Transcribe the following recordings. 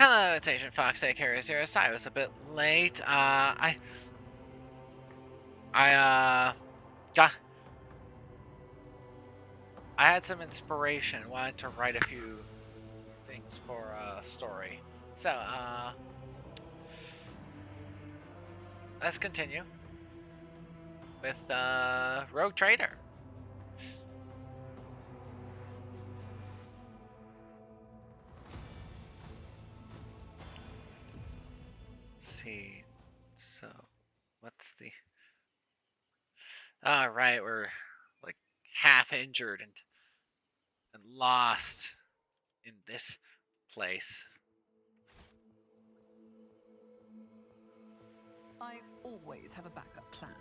Hello, it's Agent Fox, aka Raziera. Sorry, I was a bit late. Got, I had some inspiration. Wanted to write a few things for a story. So, let's continue with, Rogue Trader. Let's see. So, what's the... Alright, we're, like, half injured and lost in this place. I always have a backup plan.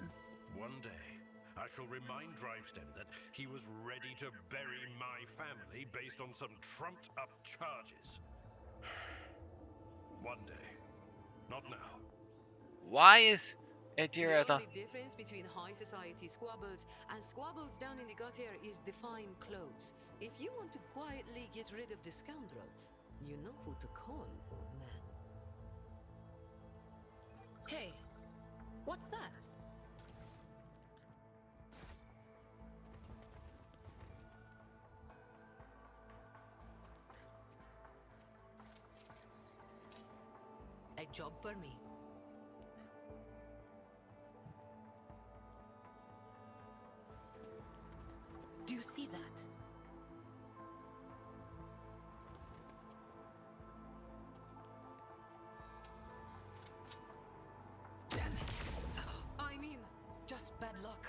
One day, I shall remind Drivestead that he was ready to bury my family based on some trumped-up charges. One day. Not now. Why is The Raziera only difference between high society squabbles and squabbles down in the gutter is define clothes. If you want to quietly get rid of the scoundrel, you know who to call, old man. Hey, what's that? A job for me. Do you see that? Damn it! I mean, just bad luck.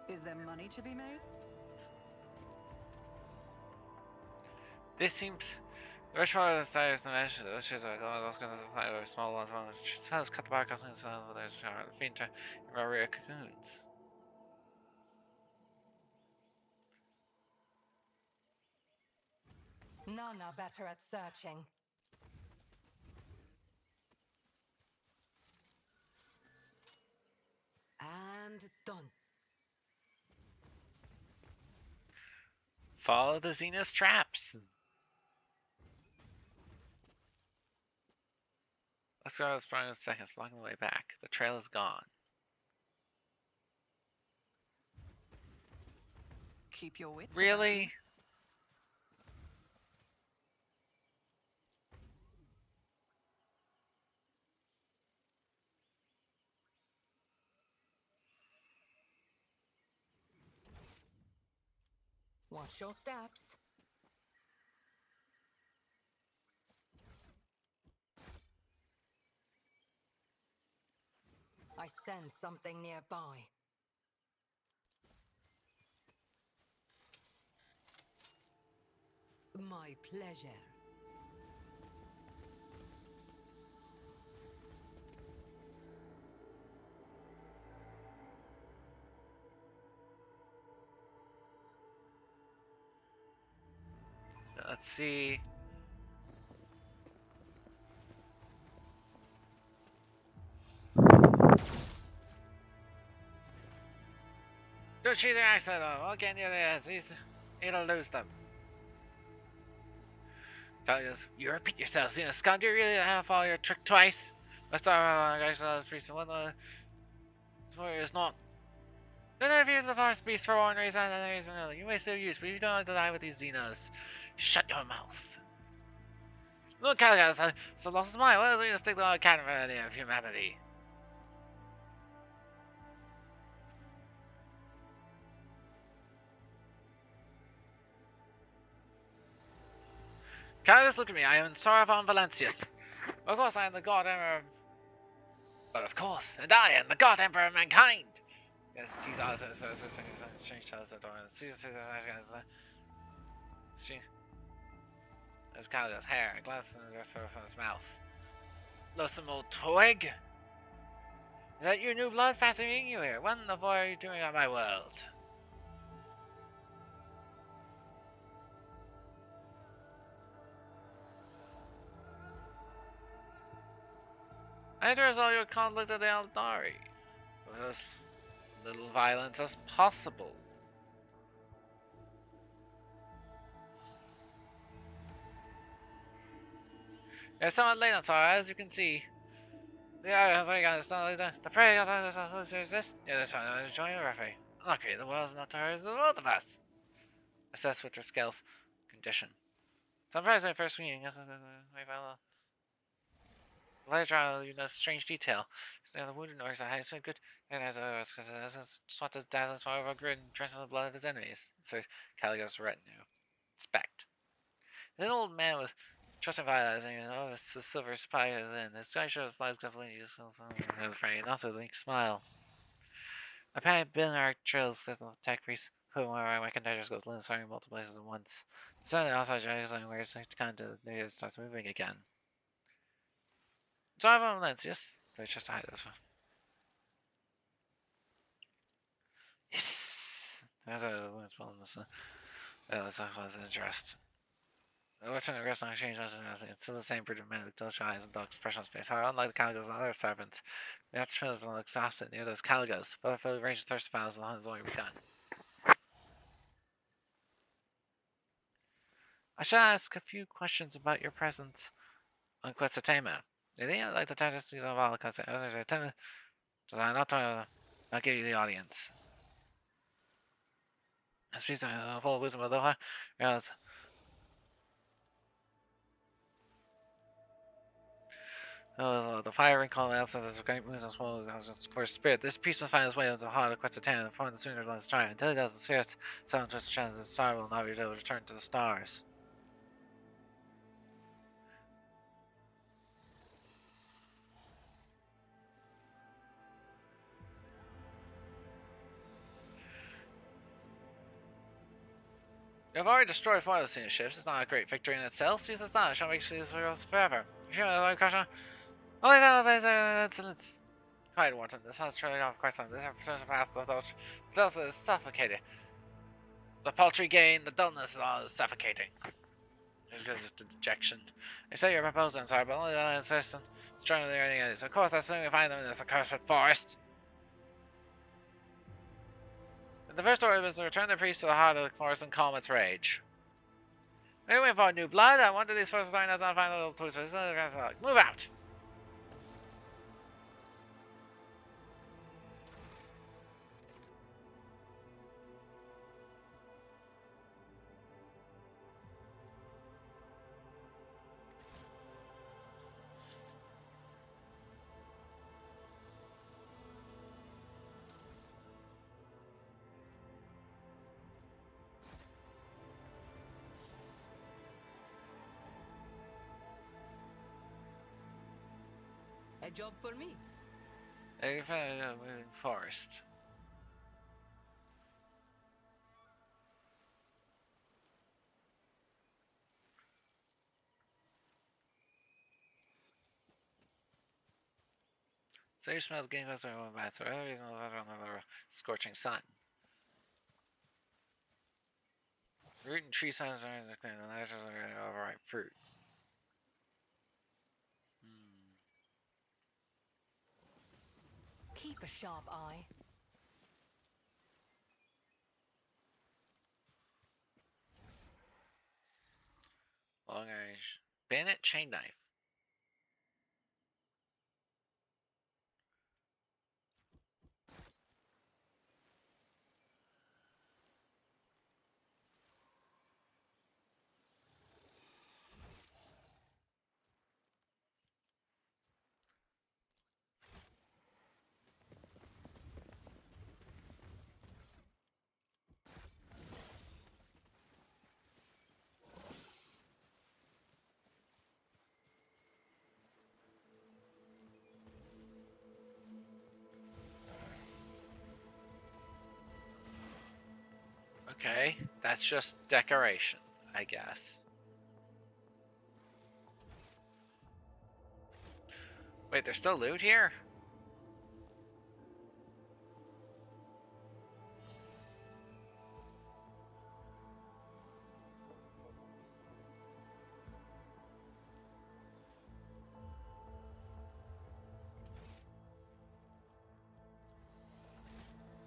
Is there money to be made? This seems... The restaurant desires the measure. This is a those kinds of fly over small ones. She says cut the bark off the side of their feet to Raziera cocoons. None are better at searching. And done. Follow the Xenos traps. Let's go to the spring in seconds, blocking the way back. The trail is gone. Keep your wits. Really? Watch your steps. I sense something nearby. My pleasure. Let's see. Don't shoot their accent off. Okay, near the heads. It'll lose them. Kyle goes, you repeat yourself, Xena Scott. Do you really have to follow your trick twice? Let's start guys this recent one. Story is not. Don't interview the forest beast for one reason and another reason another. You may still use, but you don't have to die with these Xenos. Shut your mouth. Look, Kyle goes, so lost his mind. What is it to stick to the cat of humanity? Carlos, look at me. I am Ensara von Valencius. Of course, I am the God Emperor. But of course, and I am the God Emperor of mankind. Yes, teeth also strange tells the door. There's Carlos' hair, glasses, and the rest from his mouth. Loathsome old twig. Is that your new blood fascinating you here? What in the fuck are you doing on my world? I think there's all your conflict at the Aldari. little violence as possible. It's somewhat late on Ensara, as you can see. Yeah, that's what you got. It's not like that. The prey, there's this. Yeah, this one. Join the referee. Luckily, the world's not to hers, the both of us. Assess with your skills. Condition. So I'm surprised my first meeting. I found the later trial, you know, strange detail. It's near the wounded orcs are high, so good. And as I was, because swat this dazzling swallow of a grid and drenches the blood of his enemies. So Caligo's retinue. Inspect. An old man with trusting vitalizing and oh, it's a silver spy within. This guy shows his lies because when he just goes on the frame, and also with a weak smile. A panic bin arc trails because the tech priest who my contagious goes lens firing multiple places at once. Suddenly outside giant where it's kind of the native starts moving again. So I have a lens, yes? But it's just to hide this one. Yes! There's a lens ball in this. That's not close addressed. What's an aggressive exchange? It's still the same prudent man with dull eyes and dark expression on his face. However, unlike the Caligos and other servants, the actual doesn't look exhausted near those Caligos, but I feel the range of thirst battles and the hunt has only begun. I shall ask a few questions about your presence on Quetza Temer. Do you think I'd like the tendencies of all because Temer does I not give you the audience? I speak full wisdom of the heart. The firing call answers as a great moves as well as for spirit. This priest must find his way into the heart of Quetzatan and find the sooner than his try. Until he does, the spirits, someone twists the chance the star will not be able to return to the stars. You have already destroyed 4 of the senior ships. It's not a great victory in itself. Since it's not, it shall make these heroes forever. You sure, Kasha? Only that incidents. Cried Wharton. This has truly off quite some. This path of thought. Still is suffocating. The paltry gain, the dullness is all suffocating. It's just a dejection. They say your proposal, sorry, but only I insist on strongly learning it is. Of course, as soon as we find them in this accursed forest. The first order is to return the priest to the heart of the forest and calm its rage. We're waiting for new blood. I wonder these first line does not find the little twitches. Move out! A job for me. They found a moving forest. So you smell the game as everyone bad, so other reason another scorching sun. Root and tree signs are clear, and there's just overripe fruit. Keep a sharp eye. Long range. Bayonet chain knife. Okay, that's just decoration, I guess. Wait, there's still loot here?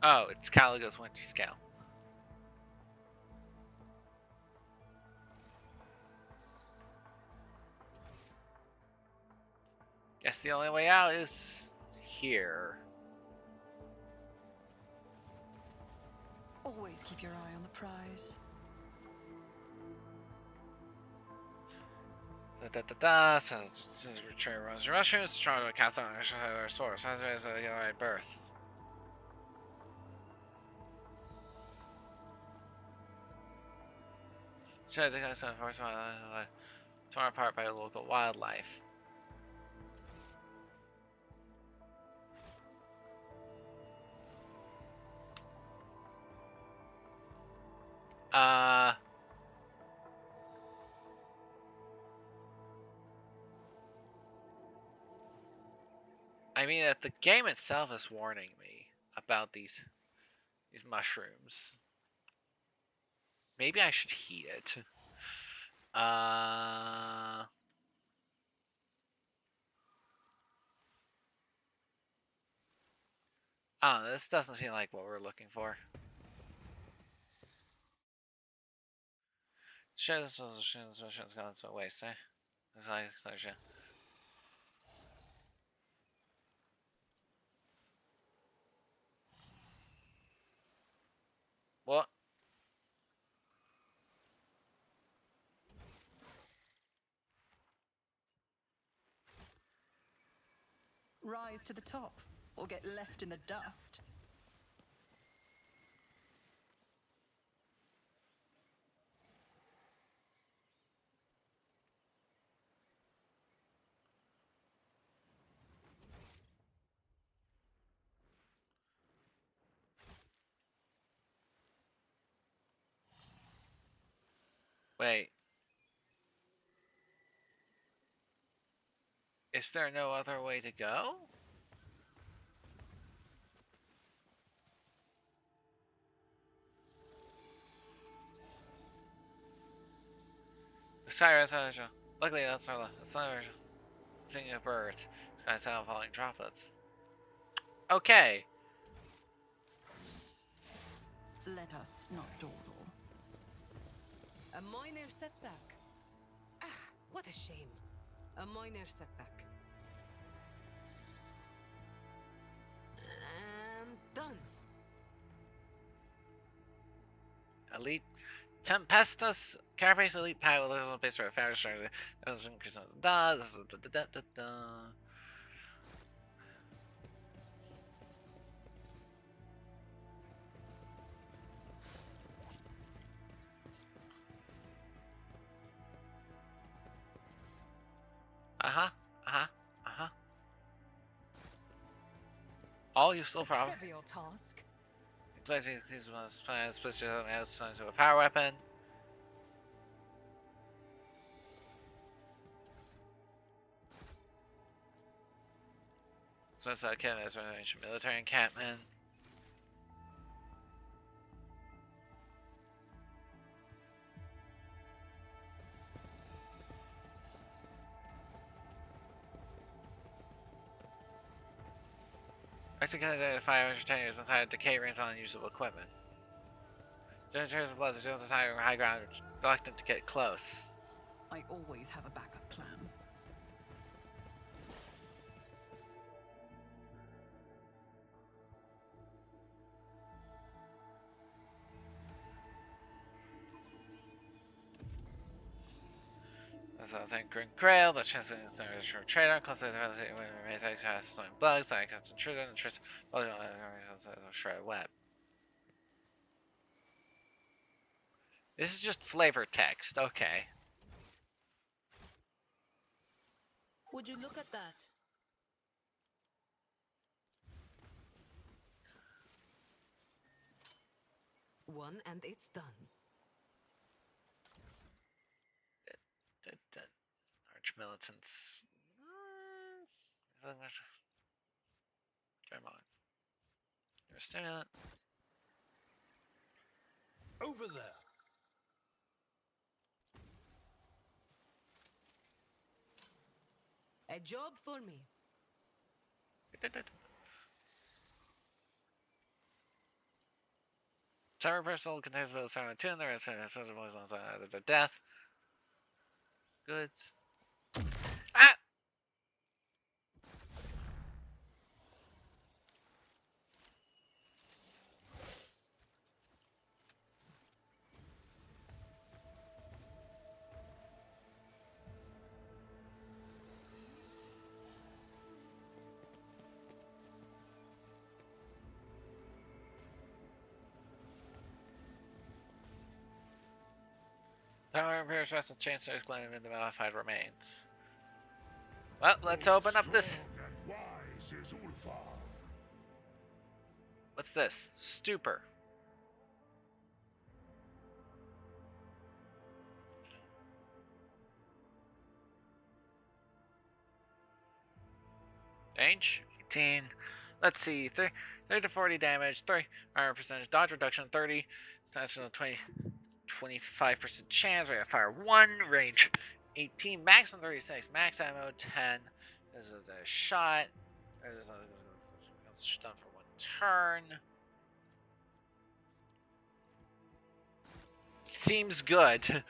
Oh, it's Caligo's Winter Scale. Guess the only way out is here. Always keep your eye on the prize. Says return runs Russians, strong to cast on our source. As a birth. Should I think torn apart by local wildlife. Uh I mean that the game itself is warning me about these mushrooms. Maybe I should heat it. Oh, this doesn't seem like what we're looking for. Shit's gone so waste, eh? It's like shit. What? Rise to the top, or get left in the dust. Wait. Is there no other way to go? The sirens, luckily that's not singing of birds. It's gonna sound falling droplets. Okay. Let us not dawdle. A minor setback. Ah, what a shame. A minor setback. And done. Elite Tempestus Carapace Elite Pack with a base for a fire structure. This is increasing da. This is da. All useful problem. Trivial task. Placing these ones plans, switch to a power weapon. So it's like as an ancient military encampment. Actually, can identify 510 years inside decay rings on unusable equipment. Generators of blood, the shields are high ground, reluctant to get close. I always have a backup plan. So thank Green Grail, the chance is a short trader, close to the swing bugs, like custom intruder, and trick a shred web. This is just flavor text, okay. Would you look at that? One and it's done. Arch militants. Come on. You're a stimulant. Over there. A job for me. Temer personal contains both certain tune. There is certain boys on their death. Goods. Ah! Temer appears rest of Chancellor's claim in the modified remains. Well, let's open up this. What's this? Stupor. Range 18. Let's see. 30 to 40 damage, 3 armor percentage, dodge reduction 30, national 25% chance, rate of fire 1, range 18, maximum 36, max ammo 10. This is a shot. It's done for 1 turn. Seems good.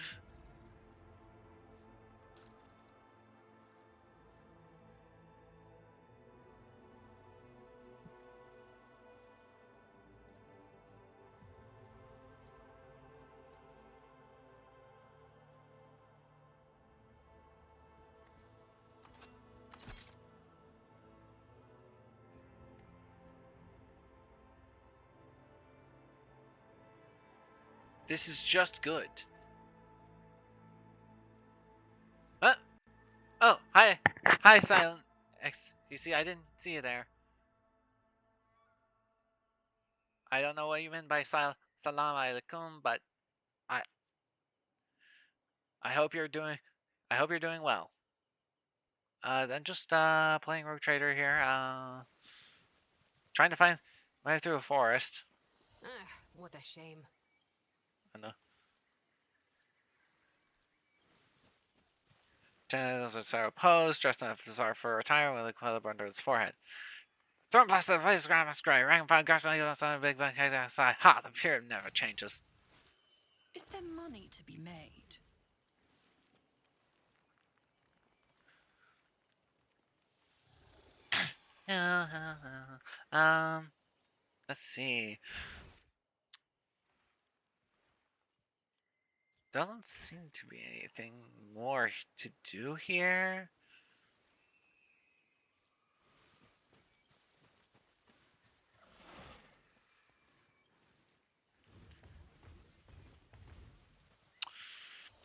This is just good. Huh? Oh, hi. Hi, Silent X. You see, I didn't see you there. I don't know what you meant by salam alaikum, but I hope you're doing well. Then just playing Rogue Trader here. Trying to find my way through a forest. Ah, what a shame. I know. Tenants with Sarah pose, dressed in a bizarre fur attire with a club under his forehead. Thrown blast the place, grandma scry, rank five guards on the big bang outside. Ha! The period never changes. Is there money to be made? Let's see. Doesn't seem to be anything more to do here.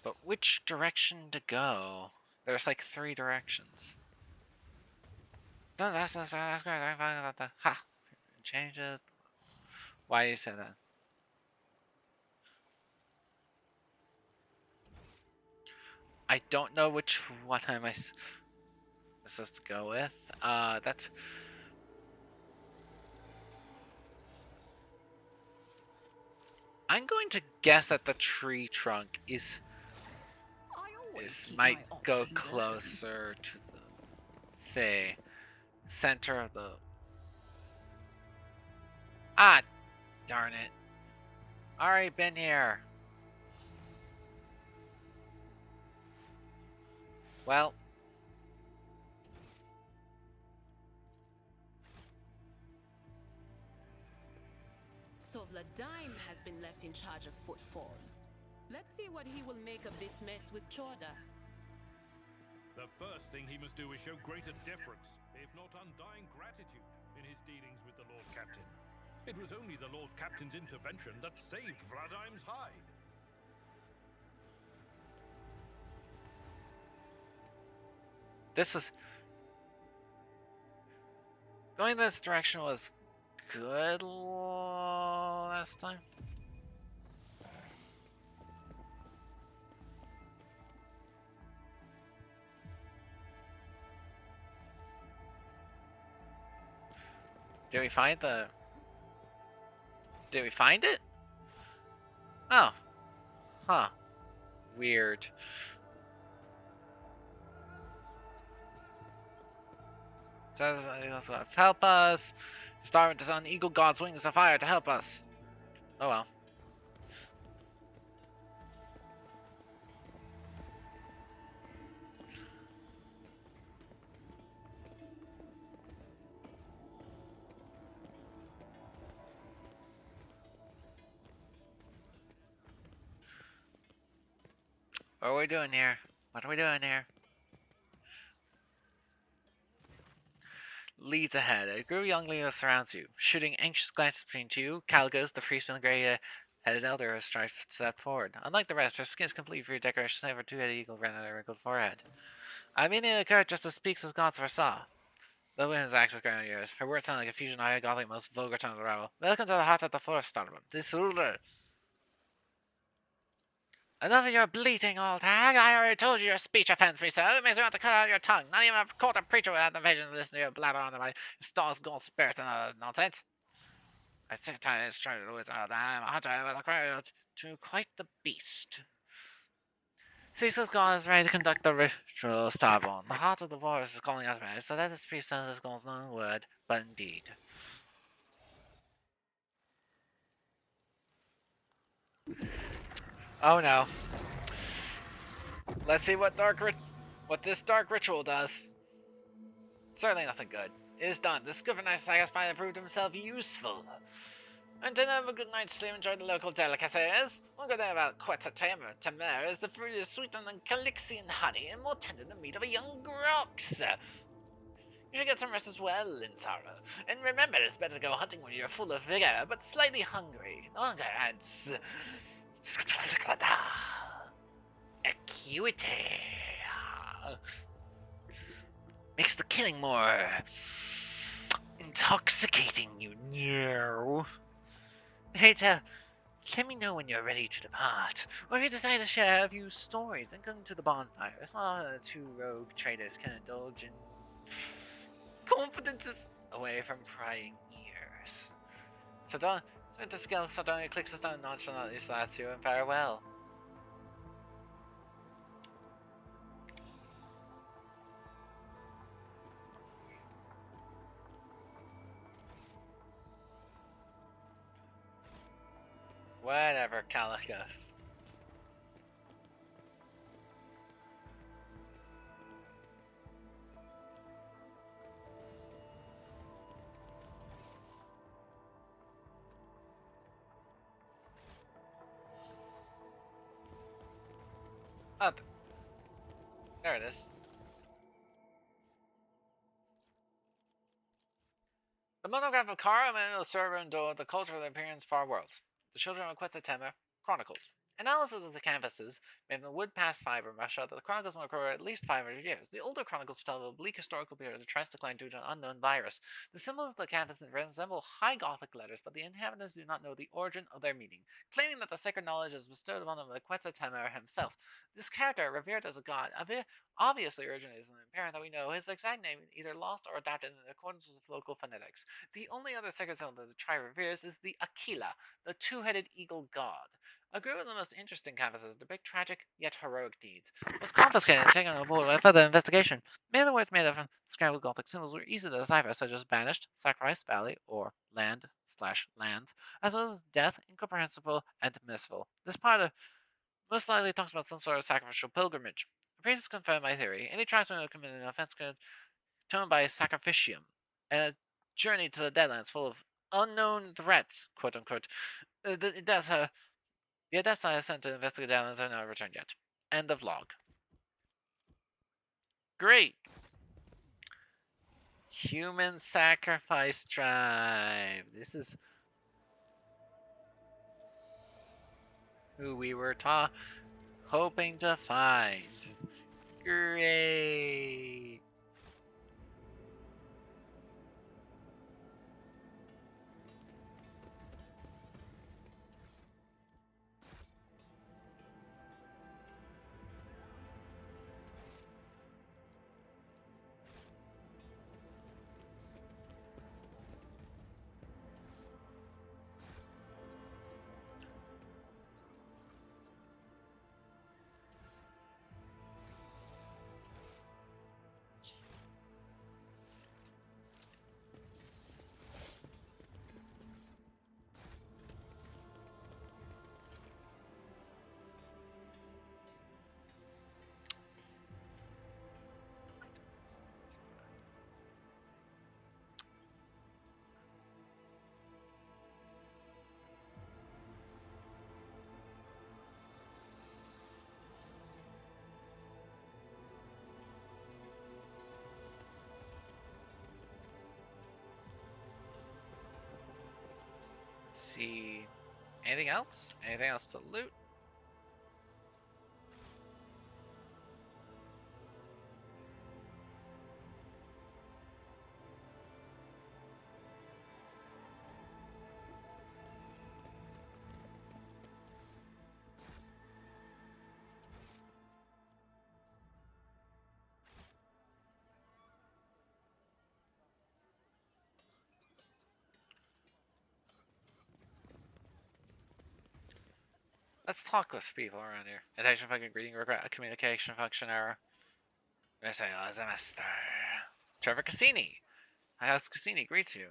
But which direction to go? There's like 3 directions. No, that's great. Ha! Change it. Why do you say that? I don't know which one am I supposed to go with. That's. I'm going to guess that the tree trunk is. This might go closer to the center of the. Ah, darn it! Already been here. Well. So Vladime has been left in charge of Footfall. Let's see what he will make of this mess with Chorda. The first thing he must do is show greater deference, if not undying gratitude, in his dealings with the Lord Captain. It was only the Lord Captain's intervention that saved Vladime's hide. This was. Going this direction was good last time. Did we find the... Did we find it? Oh. Huh. Weird. So that's what help us. Star with the sun, eagle god's wings of fire to help us. Oh well. What are we doing here? What are we doing here? Leads ahead. A group of young leaders surrounds you, shooting anxious glances between you. Caligos, the priest, and the grey-headed elder has stepped forward. Unlike the rest, her skin is complete for your decoration, save for a two-headed eagle right on her wrinkled forehead. I mean, it occurred just as speaks as gods foresaw. The wind's axis ground ears. Her words sound like a fusion of high Gothic, most vulgar tone of the rabble. Welcome to the heart of the forest, Donovan. This ruler. Enough of your bleating, old hag. I already told you your speech offends me, sir. It makes me want to cut out your tongue. Not even a quarter preacher without the vision to listen to your blather on about stars, gold spirits, and all that nonsense. I sick tired of trying to do it all the time. I'm a hunter with a crow to quite the beast. Cecil's gone is ready to conduct the ritual starborn. The heart of the forest is calling us back, so that this priest sends his goals not in word, but in deed. Oh no. Let's see what this dark ritual does. Certainly nothing good. It is done. This governess has finally proved himself useful. And to have a good night's sleep, enjoy the local delicacies. One good thing about Quetza Temer is the fruit is sweeter than Calixian honey and more tender than meat of a young grox. You should get some rest as well, Ensara. And remember, it's better to go hunting when you're full of vigor, but slightly hungry. The hunger adds acuity. Makes the killing more intoxicating, you know. Hey, let me know when you're ready to depart, or if you decide to share a few stories and come to the bonfire. It's not two rogue traders can indulge in confidences away from prying ears. So don't spend the skill, so don't click the stone nonchalantly slats you and farewell. Whatever, Calicus. Oh, there it is. The monograph of Kara and the server endowed the culture of the appearance far worlds. The children of Quetza Temer Chronicles. Analysis of the canvases made from the wood past fiber mesh out that the chronicles will occur at least 500 years. The older chronicles tell of a bleak historical period of tries decline due to an unknown virus. The symbols of the canvas resemble high Gothic letters, but the inhabitants do not know the origin of their meaning, claiming that the sacred knowledge is bestowed upon them by Quetza Temer himself. This character, revered as a god, obviously originates in an parent that we know his exact name either lost or adapted in accordance with local phonetics. The only other sacred symbol that the tribe reveres is the Aquila, the two-headed eagle god. A group of the most interesting canvases depict tragic yet heroic deeds. Was confiscated and taken on board by further investigation. Many of the words made of scrambled Gothic symbols were easy to decipher, such as banished, sacrifice, valley, or land/lands, as well as death, incomprehensible, and merciful. This part of most likely talks about some sort of sacrificial pilgrimage. The priests confirm my theory. Any tribesman who committed an offense could tone by sacrificium, and a journey to the Deadlands full of unknown threats, quote unquote. The adepts I have sent to investigate the Deadlands have not returned yet. End of log. Great! Human sacrifice tribe. This is who we were hoping to find. Great! see anything else? Anything else to loot? Let's talk with people around here. Attention function greeting regret a communication function error. Missing as a master. Trevor Cassini. House Cassini greets you.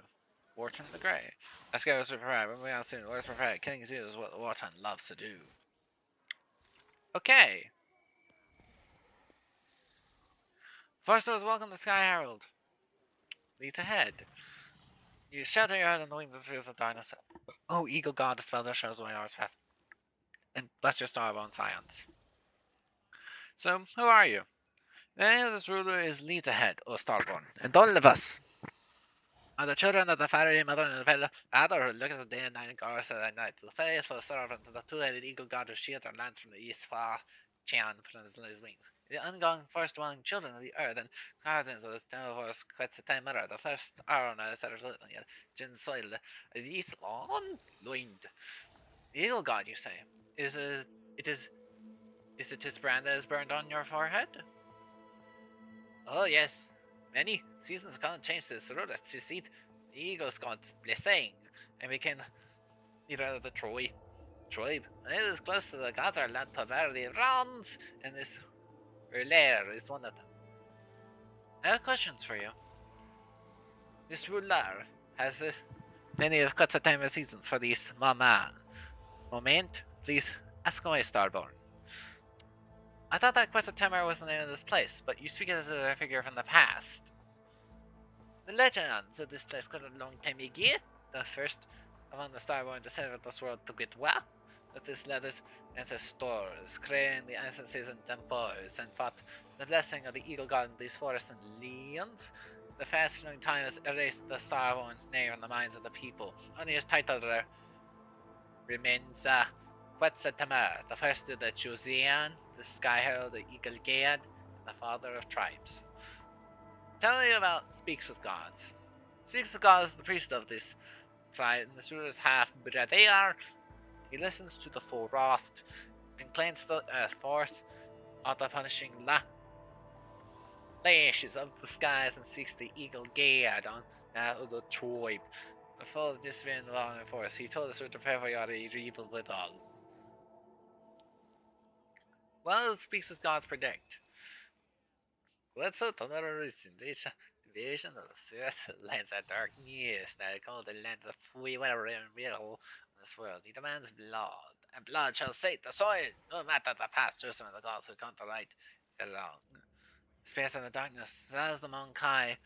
Wharton the Grey. Let's go to prepare. When we out soon, let's prepare. Killing Zeus is what Wharton loves to do. Okay. First of all, welcome to Sky Herald. Leads ahead. You shelter your head on the wings of the spheres of darkness. Oh, Eagle God dispels our shows away our path. And bless your starborn scions. So, who are you? The name of this ruler is Leads ahead, or Starborn, and all of us are the children of the fiery mother and the father who looks at day and night and guards at night. The faithful servants of the two-headed eagle god who shields our lands from the east far Chan from his wings. The ungoing first dwelling children of the earth and guardians of the temple of Quetza Temer, the first iron setters little yet gin soil, the east long loined. The eagle god, you say, is it his brand that is burned on your forehead? Oh yes, many seasons can't change this rulers. You see, the eagle's god blessing, and we can either the tribe. It is close to the gods are land to where the rounds, and this ruler is one of them. I have questions for you. This ruler has many of Quetza time seasons for these mama. Moment, please ask away, Starborn. I thought that Quetza Temer was the name of this place, but you speak as a figure from the past. The legends of this place got a long time ago. The first among the Starborn to set this world to get well. With this letters ancestors, creating the ancestors and temples, and fought the blessing of the eagle god in these forests and lands. The fast-flowing time has erased the Starborn's name in the minds of the people. Only his title remains Quetza Temer, the first of the Chosean, the Sky Herald, the Eagle Gad, and the father of tribes. Tell me about Speaks with Gods. Speaks with Gods is the priest of this tribe, and the ruler's half Raziera. He listens to the full wrath and claims the earth forth of the punishing lashes of the skies and seeks the Eagle Gad on that of the tribe. The full of despair in the long forest, he told us to prepare for your evil with all. Well, Speaks with Gods predict. What's up, the murderous invasion of the South lands of darkness, now called the land of free whatever in middle of this world. He demands blood, and blood shall sate the soil, no matter the path chosen of the gods who come to right or wrong. Space in the darkness, as the Monkai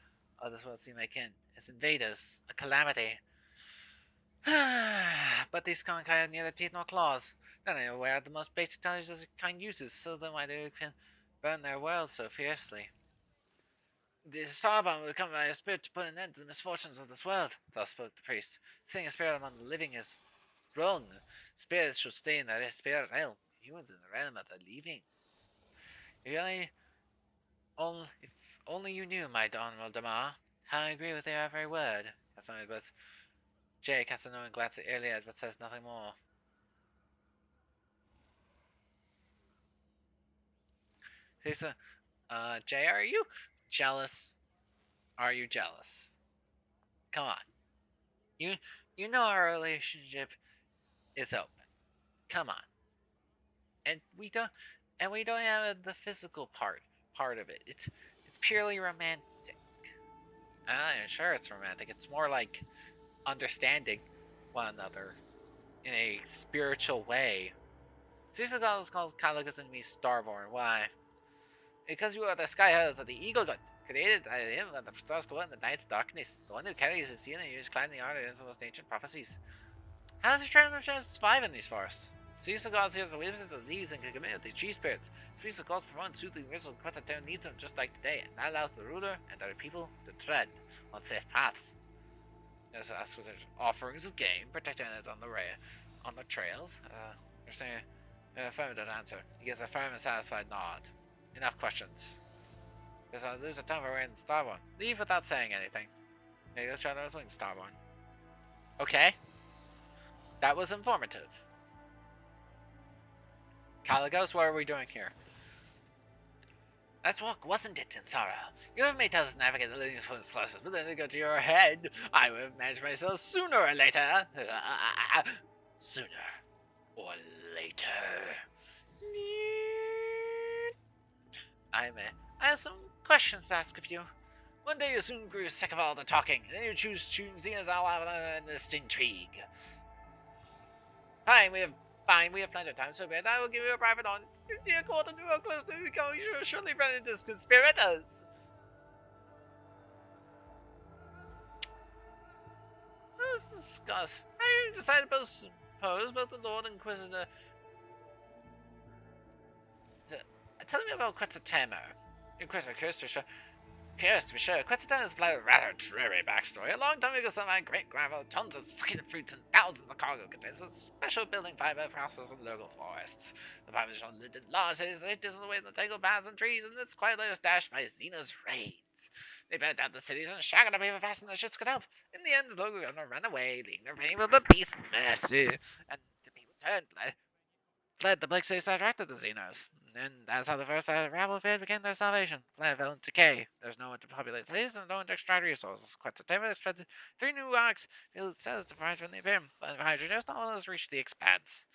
of this world seem akin, its invaders, a calamity. But these Monkai have neither teeth nor claws. They're not aware of the most basic intelligence kind uses, so then why they can burn their world so fiercely. The Starbound will come by a spirit to put an end to the misfortunes of this world, thus spoke the priest. Seeing a spirit among the living is wrong. Spirits should stay in their spirit realm, humans in the realm of the living. If only you knew, my Don Waldemar, how I agree with your every word. But Jay casts a knowing glance at Iliad, but says nothing more. So, Jay, are you jealous? Are you jealous? Come on. You know our relationship is open. Come on. And we don't have the physical part of it. It's purely romantic. I'm sure it's romantic. It's more like understanding one another in a spiritual way. Caesar calls Caligus and me Starborn. Why? Because you are the sky hells of the eagle god, created by him when the stars go out in the night's darkness. The one who carries his seal and you climb the art against the most ancient prophecies. How does your tribe survive in these forests? Caesar God hears the waves as the leaves and can commit the tree spirits. Speaks of God's profound soothing ritual because the town needs them just like today, and that allows the ruler and other people to tread on safe paths. As asked with offerings of game, protecting us on the trails. You're saying an affirmative answer. He gives a firm and satisfied nod. Enough questions. Because I lose a ton for in Starborn. Leave without saying anything. Maybe let's try those wings, Starborn. Okay. That was informative. Caligos, what are we doing here? That's what wasn't it, Ensara? You have made us navigate the influence classes, but then it got to your head. I would have managed myself sooner or later. Sooner or later. I have some questions to ask of you. One day you soon grew sick of all the talking, and then you choose Xena's all out in this intrigue. Fine, we have plenty of time, so bad I will give you a private audience. Dear court, and how close do we go? You should surely run into conspirators. Let's discuss. How you decided to pose both the Lord Inquisitor. Tell me about Quetza Temer. Inquisitor curious to be sure, Quetza has a rather dreary backstory. A long time ago, some of my great-grandfather tons of succulent fruits and thousands of cargo containers with special building fiber process from local forests. The population lived in large cities, they distant away in the tangled paths and trees, and it's quite later dashed by Xena's raids. They burnt down the cities and shackled up even faster than the ships could help. In the end, the local governor ran away, leaving their people the peace and mercy. And the people fled the Blake cities that attracted the Xenos. And that's how the first side of the rabble failed became their salvation. Planet fell into decay. There's no one to populate cities and no one to extract resources. Quetza Temer expected 3 new arcs. It says to rise from the Imperium, but the Hydrogenous not one has reached the Expanse.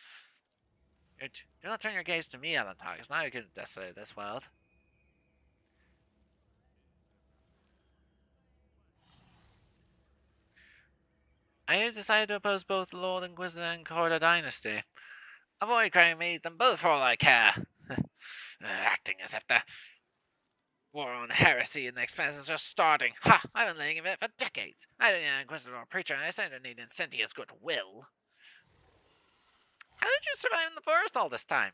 Do not turn your gaze to me, Alantar, because now you can desolate this world. I have decided to oppose both the Lord Inquisitor and Corda Dynasty. Avoid crime, meet them both for all I care. Acting as if the war on heresy and the Expanse is just starting. Ha! I've been laying in it for decades. I don't need an Inquisitor or preacher, and I certainly don't need Incentius' goodwill. How did you survive in the forest all this time?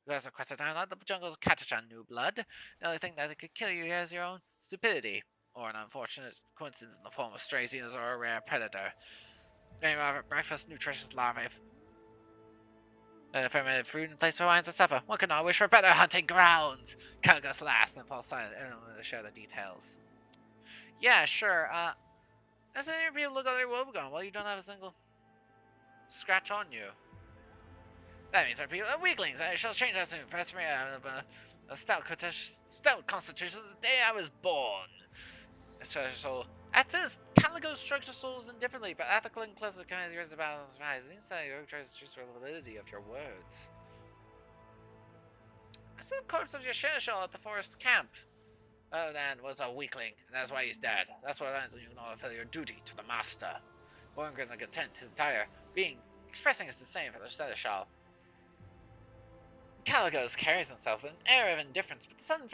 Because of quite a time like the jungle's Catachan new blood. The only thing that could kill you here is your own stupidity, or an unfortunate coincidence in the form of stray xenos or a rare predator. Maybe breakfast, nutritious larvae. Fermented fruit and place for wines and supper. One could not wish for better hunting grounds. Caligos laughs and falls silent. I don't want to share the details. Yeah, sure. As any of you look at their woebegone, well, you don't have a single scratch on you. That means our people are weaklings. I shall change that soon. First, for me, I have a stout constitution the day I was born. So, at first, Caligos shrugs his shoulders indifferently, but ethical and closer commands yours about his rise. It seems that you tries to choose the validity of your words. I saw the corpse of your seneschal at the forest camp. That man was a weakling, and that's why he's dead. That's what happens when you not fulfill your duty to the master. Warren is not content, his entire being expressing his disdain for the seneschal. Caligos carries himself with an air of indifference, but the sudden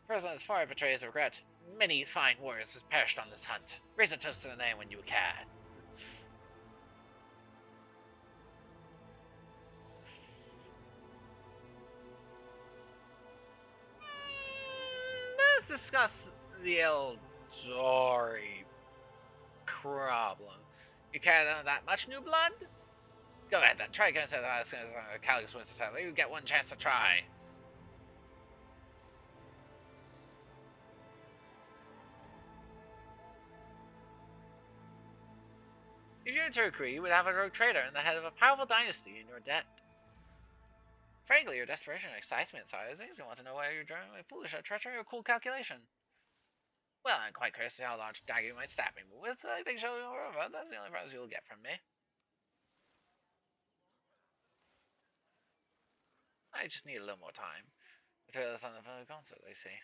presence far betrays regret. Many fine warriors have perished on this hunt. Raise a toast to the name when you can. Let's discuss the Eldori problem. You carry that much new blood? Go ahead then, try against that as soon as Caligos wins the title. You get one chance to try. If you enter a crew, you would have a rogue trader and the head of a powerful dynasty in your debt. Frankly, your desperation excites me inside. It makes me want to know whether you're doing a foolish or treachery or cool calculation. Well, I'm quite curious to see how large a dagger you might stab me with. I think that's the only prize you'll get from me. I just need a little more time. Throw this on the phone concert, they see.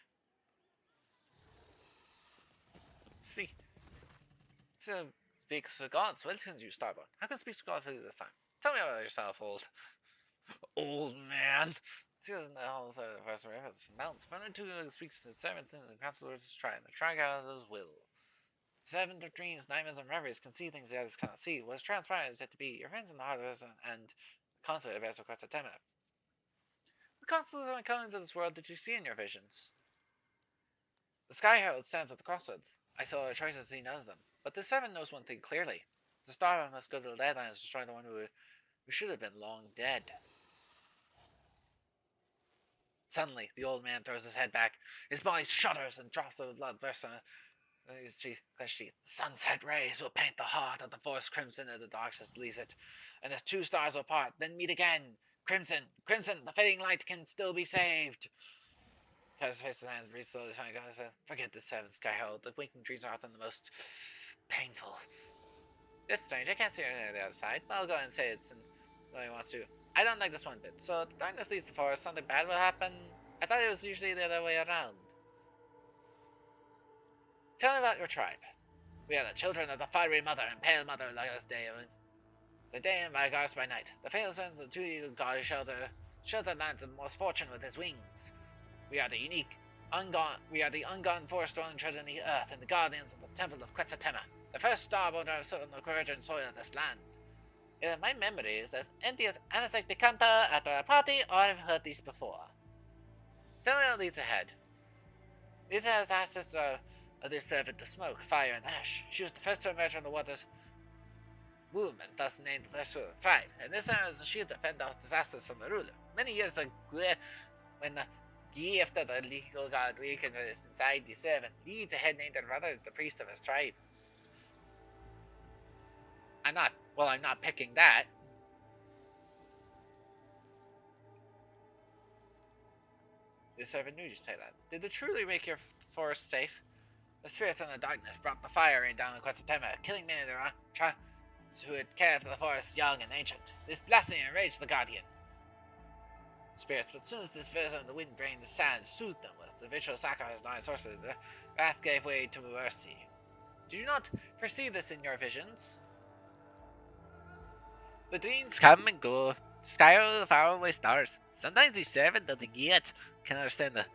Speak to gods. What can you, Starborn? How can speak to gods for you this time? Tell me about yourself, old man. See us in the halls of the first reference from mountains. Found two speaks to servants and crafts words to try, and the try out his will. Servant of dreams, nightmares, and reveries can see things the others cannot see. What's transpired is yet to be. Your friends in the heart of us and consort of Quetza Temer. What constellation and colors of this world did you see in your visions? The Sky Herald stands at the crossroads. I saw a choice to see none of them. But the servant knows one thing clearly. The star must go to the Deadlands to destroy the one who should have been long dead. Suddenly, the old man throws his head back. His body shudders and drops of blood burst on his clenched teeth. Sunset rays will paint the heart of the forest crimson as the darkness leaves it, and as two stars will part, then meet again. Crimson, crimson, the fading light can still be saved. Kaiser's face his hands, breathes slowly, signing God said, forget this seventh sky herald. The waking dreams are often the most painful. It's strange, I can't see anything on the other side, but I'll go ahead and say it's what he wants to. I don't like this one bit. So the darkness leads the forest, something bad will happen. I thought it was usually the other way around. Tell me about your tribe. We are the children of the fiery mother and pale mother like us day. The day and by gods by night. The fatal sons of the two gods shelter lands of most fortune with his wings. We are the unique, ungone forest-dwelling children of the earth and the guardians of the temple of Quetza Temer, the first starborn on the virgin soil of this land. In my memory is as empty as anisette decanta after a party, or I've heard these before. Tell me what leads ahead. Lisa has asked us of this servant to smoke, fire, and ash. She was the first to emerge from the water's womb, and thus named the first ruler of the tribe. And this is a shield to defend us disasters from the ruler. Many years ago, when the gift of the legal god weakened is inside the servant, leads ahead named her brother the priest of his tribe. I'm not picking that. The servant knew you'd say that. Did it truly make your forest safe? The spirits in the darkness brought the fire rain down in Quetza Temer, killing many of the tribes who had cared for the forest young and ancient. This blasphemy enraged the guardian spirits, but as soon as this version of the wind drained the sand, soothed them with the ritual sacrifice and sorcery, the wrath gave way to mercy. Did you not perceive this in your visions? The dreams come and go, sky over the faraway stars. Sometimes the servant of the Giat can understand the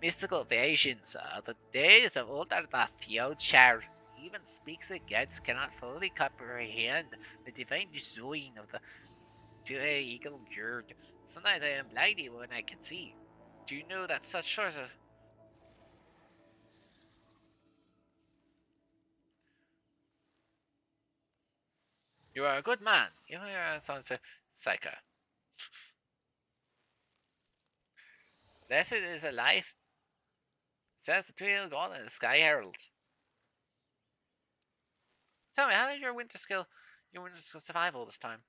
mystical visions of the days of old are the future. Even speaks against cannot fully comprehend the divine design of the two-eagle gird. Sometimes I am blinded when I can see. Do you know that such sorts of you are a good man, even if you sounds a psycho. Blessed is a life, says the trio gone in the Sky Heralds. Tell me, how did your winter skill survive all this time?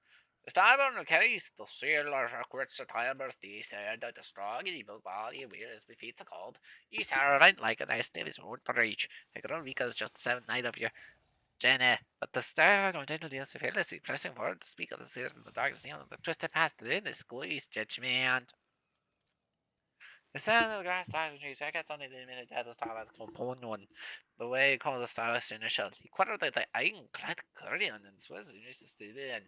The starborn carries the sailor quits the timers, the sand out the strong and evil body will as befits the cold. Ensara right like a nice day is hard to reach. Economica is just the seventh night of your Jenny, but the star continually is fearlessly pressing forward to speak of the seers in the darkness of the twisted past within the squeeze judgment. The sound of the grass lies and trees, I got only the minute that the starlight companion. The way he called the stars initial. He quartered the ironclad guardian and Swiss used to stay in.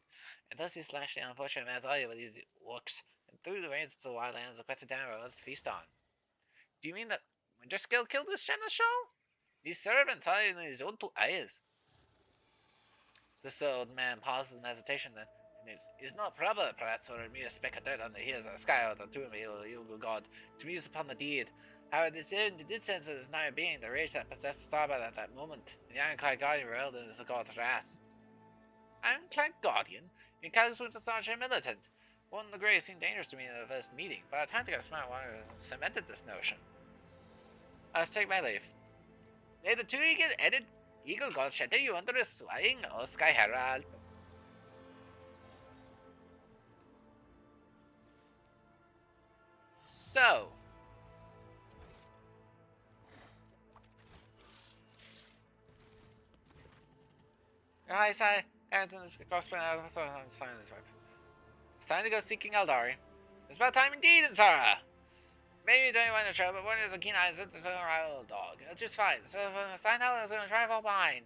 And thus he slashed the unfortunate man's eye with his works, and threw the reins to the wild lands of Quetza to feast on. Do you mean that Winter Skill killed this Seneschal? These servants saw it in his own two eyes. This old man pauses in hesitation then. It is not proper, perhaps, for a mere speck of dirt on the hills of the sky or the tomb of the evil god to muse upon the deed. However, this did sense of his entire being, the rage that possessed the Starbat at that moment. The Ironclad Guardian railed in the god's wrath. Ironclad Guardian? Your colleagues went to staunch and militant. One of the Greys seemed dangerous to me in the first meeting, but I time to get smart one cemented this notion. I must take my leave. May the two-eagled eagle gods shelter you under the swaying of Sky Herald. So, hi, Sai. Aaronson is crossplay out of the sign this web. It's time to go seeking Eldari. It's about time indeed, Ensara! Maybe you don't want to try, but one is a keen eye and sense of a rival dog. It's just fine. So, sign out is going to try and fall behind.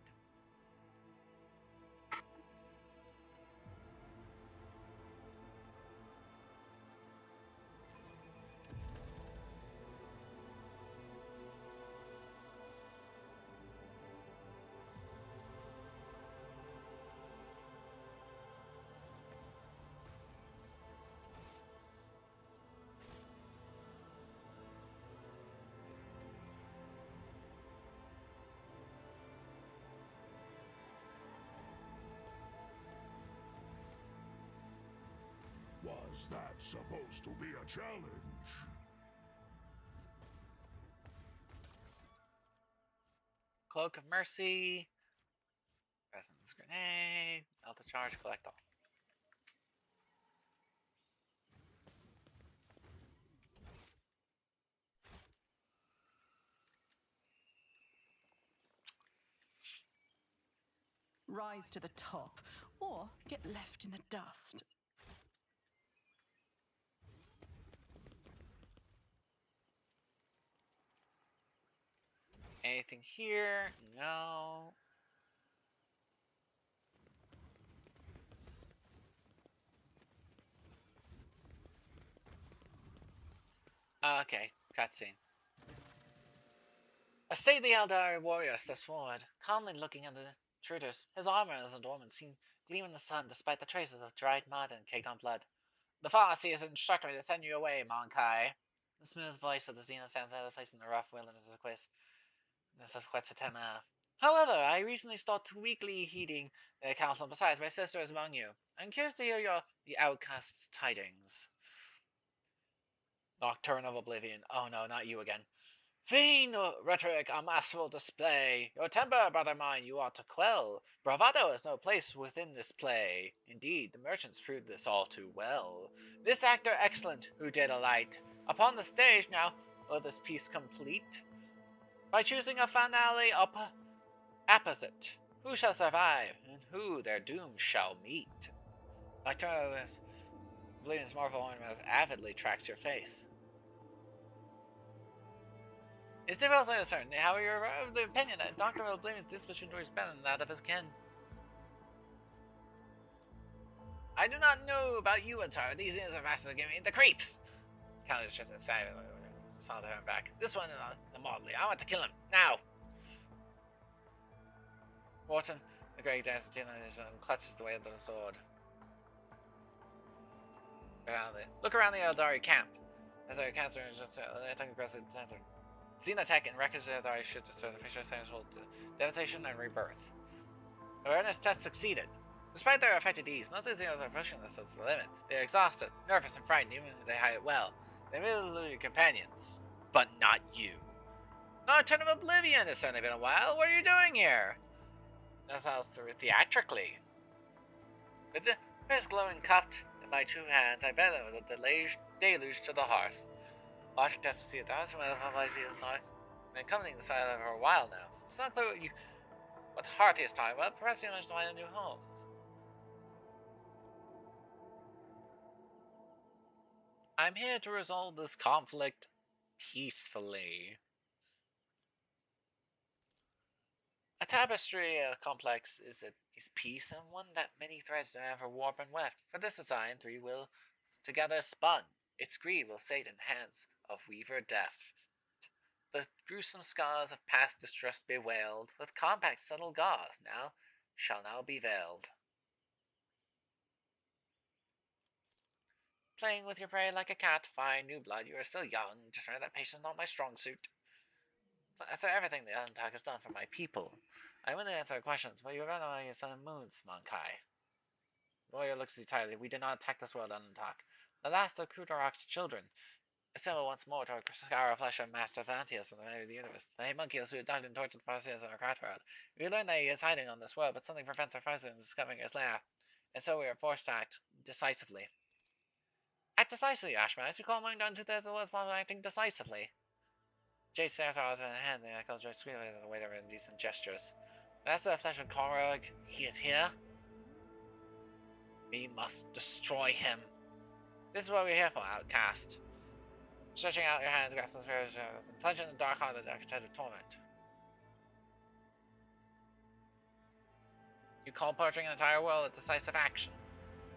Was that supposed to be a challenge? Cloak of Mercy. Presence Grenade. Alta Charge. Collect all. Rise to the top, or get left in the dust. Anything here? No. Okay, cutscene. A stately Eldari warrior steps forward, calmly looking at the intruders. His armor and his adornments seem gleam in the sun despite the traces of dried mud and caked on blood. The Farsi has instructed me to send you away, Monkai. The smooth voice of the Xena stands out of place in the rough wilderness of Quetza Temer. However, I recently stopped weakly heeding their counsel. Besides, my sister is among you. I'm curious to hear the outcast's tidings. Nocturne of Oblivion. Oh no, not you again. Vain rhetoric, a masterful display. Your temper, brother mine, you ought to quell. Bravado has no place within this play. Indeed, the merchants proved this all too well. This actor excellent, who did alight upon the stage now, will this piece complete? By choosing a finale opposite. Who shall survive, and who their doom shall meet? Nocturnal Oblivion's marvel ornament avidly tracks your face. It's difficult to discern, however, you're of the opinion that Dr. Oblivion's disposition towards better than that of his kin. I do not know about you, Ensara. These units are masters giving me the creeps. Callie just decided saw her back. This one, the Motley. I want to kill him now. Wharton, the great dancer, clutches the weight of the sword. Look around the Eldari camp. As our cancer is just attack aggressive center. Xena tech and wreckage of Eldari should disturb the picture essential to devastation and rebirth. Awareness test succeeded. Despite their affected ease, most of the Xenos are pushing this to the limit. They are exhausted, nervous, and frightened, even if they hide it well. They may lose your companions, but not you. Nocturne of Oblivion, it's certainly been a while. What are you doing here? That sounds theatrically. With the wrist glowing cupped in my two hands, I bend it with a deluge to the hearth. Watching test to see if that was from Elphalazi is not been accompanying the side of her for a while now. It's not clear what hearth he is talking about. Perhaps you managed to find a new home. I'm here to resolve this conflict peacefully. A tapestry complex is peace, and one that many threads demand for warp and weft. For this design, three will together spun. Its greed will sate in hands of weaver death. The gruesome scars of past distress bewailed, with compact subtle gauze shall now be veiled. Playing with your prey like a cat, fine, new blood, you are still young, just remember that patience is not my strong suit. But after everything the Alantak has done for my people, I want to answer questions, but you run on your sun and moons, Monkai. Warrior looks at you tightly. We did not attack this world, Alantak. The last of Kudarok's children. Assemble once more to scour flesh of Master Vantius of the universe. The homunculus who had died and tortured the Farsians in our craft world. We learned that he is hiding on this world, but something prevents our Farsians from discovering his lair. And so we are forced to act decisively. Act decisively, Ashman. As you call among down 2/3 of the world's possible acting decisively. Jay stares at us in the hand, and echoes Joy squealing at the weight of her indecent gestures. Master of Flesh and Korog, he is here. We must destroy him. This is what we're here for, outcast. Stretching out your hands, grasp the spirit and plunge in the dark heart of the architect of torment. You call purging an entire world a decisive action.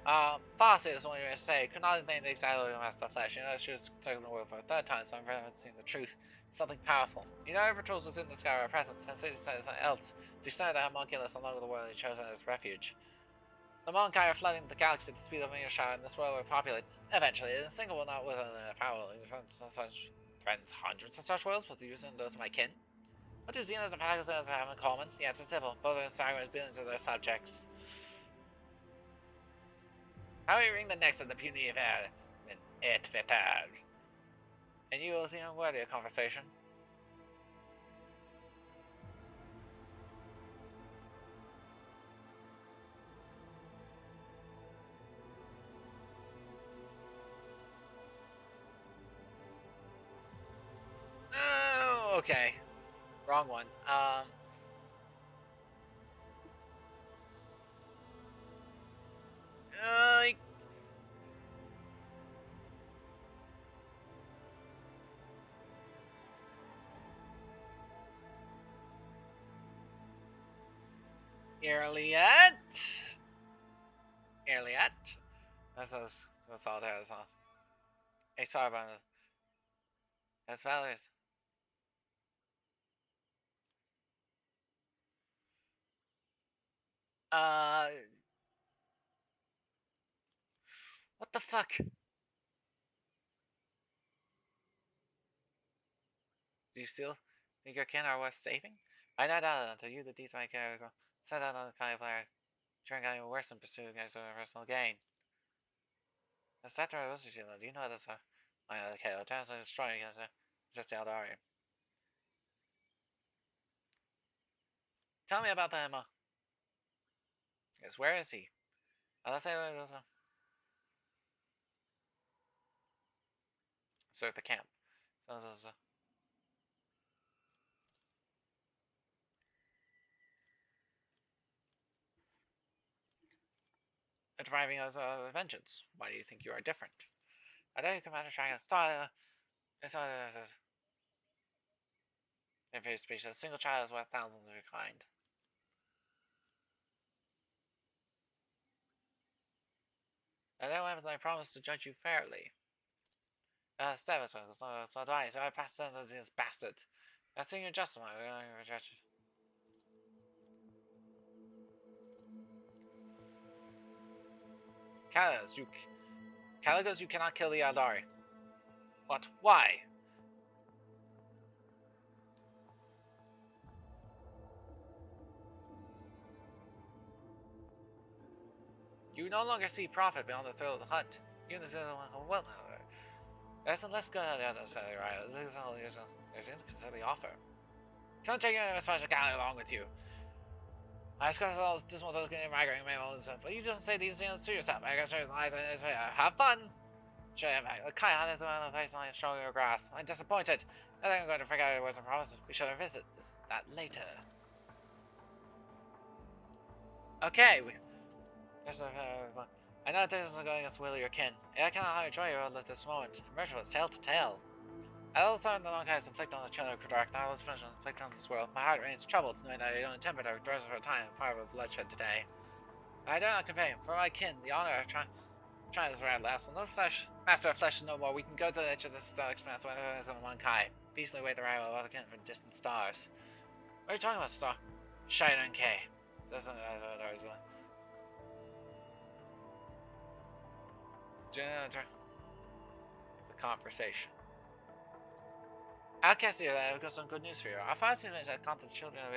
Farsi is what you may say. Could not name the exact of the Master of Flesh. You know, she was taking the world for a third time, so I'm very much seeing the truth. Something powerful. You know, every tools within the sky are presence, and so you decided something else. To decide that homunculus along with the world he chosen as refuge. The Monkai are flooding the galaxy at the speed of a meteor, and this world will populate. Eventually, the single will not within their power. Threatens hundreds of such worlds, with using those of my kin. What do Xenos and Pagazans have in common? The answer is simple. Both are Ensara billions of their subjects. How we ring the necks of the puny affair, and et vetard. And you will see unworthy a conversation. Oh, okay. Wrong one. Uh, Iliad? Iliad? That's all there is. Hey, sorry about it. That's valid. Uh, what the fuck? Do you still think your kin are worth saving? I know that until you, the deeds my care, go set out on the kind of player, turning out even worse than pursuing against personal gain. The Saturn was you know, do you know that's a okay, the chance is strong against just the Aldari. Tell me about the Emma. Yes, where is he? Let's say observe the camp. So, deriving as a vengeance. Why do you think you are different? I know you commander trying to start. It's in very speech, a single child is worth thousands of your kind. And then I promise to judge you fairly. Step as well, it's not right, so I pass sentence to this bastard. I've seen your justice, we're going to judge. Caligos, you cannot kill the Aldari. What? Why? You no longer see profit beyond the thrill of the hunt. You the well now. There's less good on the other side, right? There's consider the offer. Can't take any special galley along with you. I discussed all this dismal those getting migrating mammals, but you just say these things to yourself. I guess lies in this way. Have fun! Kai is one of the place on stronger grass. I'm disappointed. I think I'm going to forget your words and promises. We shall revisit that later. Okay, I know this isn't going against will or your kin. I cannot enjoy your world at this moment. Immersion was tale to tale. I also the long has inflict on the children of Kudark, now let's punishment inflict on this world. My heart remains troubled, knowing that I don't intend to dress for a time and fire of bloodshed today. I dare not complain. For my kin, the honor of trying this rad last one. Let's flesh, master of flesh is no more. We can go to the edge of this expanse when there is on one Kai. Peacefully wait the arrival of other kin from distant stars. What are you talking about, Star? Shiner and K. That's the conversation. Outcast here, I've got some good news for you. Our father seems to contact the children of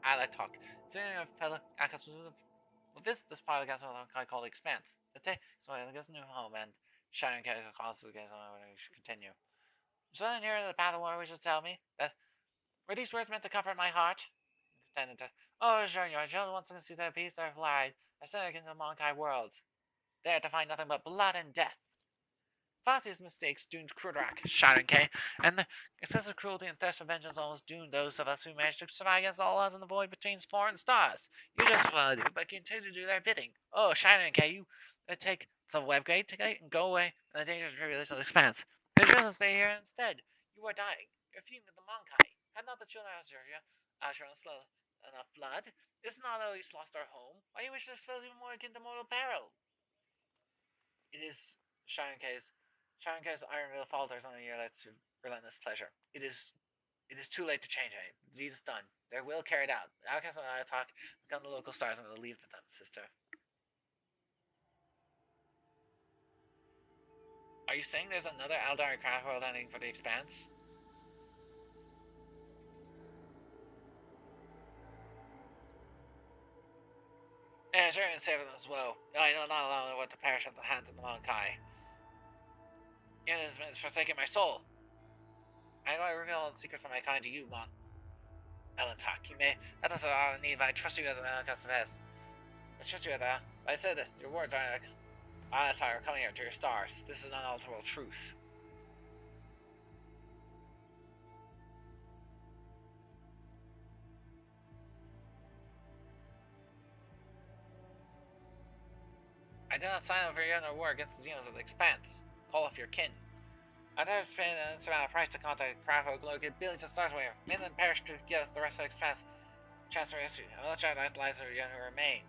Alatok. Considering a fellow outcast will visit this part of the castle I call the Expanse. So I guess a new home and Shining Character calls against when we should continue. So then here in the path of war wishes tell me that were these words meant to comfort my heart? Oh sure, your children wants to see their peace, their light, I send against the Monkai worlds. There to find nothing but blood and death. Fossey's mistakes doomed Krudak, Sharon K, and the excessive cruelty and thirst for vengeance almost doomed those of us who managed to survive against all odds in the void between foreign stars. You just but continue to do their bidding. Oh, Sharon K, you take the webgate ticket and go away in the dangerous tribulation of the expanse. You just stay here instead. You are dying. You're fumed in the Monkai. Had not the children of Asher spilled enough blood? It's not always lost our home. Why do you wish to expose even more akin to mortal peril? It is Sharon K's iron will falters on your relentless pleasure. It is too late to change anything. The deed is done. Their will carried out. The outcasts and I talk become the local stars and we'll leave to them, sister. Are you saying there's another Aldari craft world ending for the Expanse? Yeah, sure you can save them as well. I know not alone what to perish at the hands of the Monkai. Even this has forsaken my soul. I am going to reveal all the secrets of my kind to you, Mon. Elentak, you may. That is all I need, but I trust you at the custom best. I trust you at that. But I said this, your words are coming here to your stars. This is an unalterable truth. I did not sign up for your war against the Xenos of the Expanse. Call off your kin. I thought I was paying an insurmountable price to contact Craftwork located billions of stars away. Many of them perished to get us the rest of the Expanse. Chance to rescue. I will not try to lives of you who remain.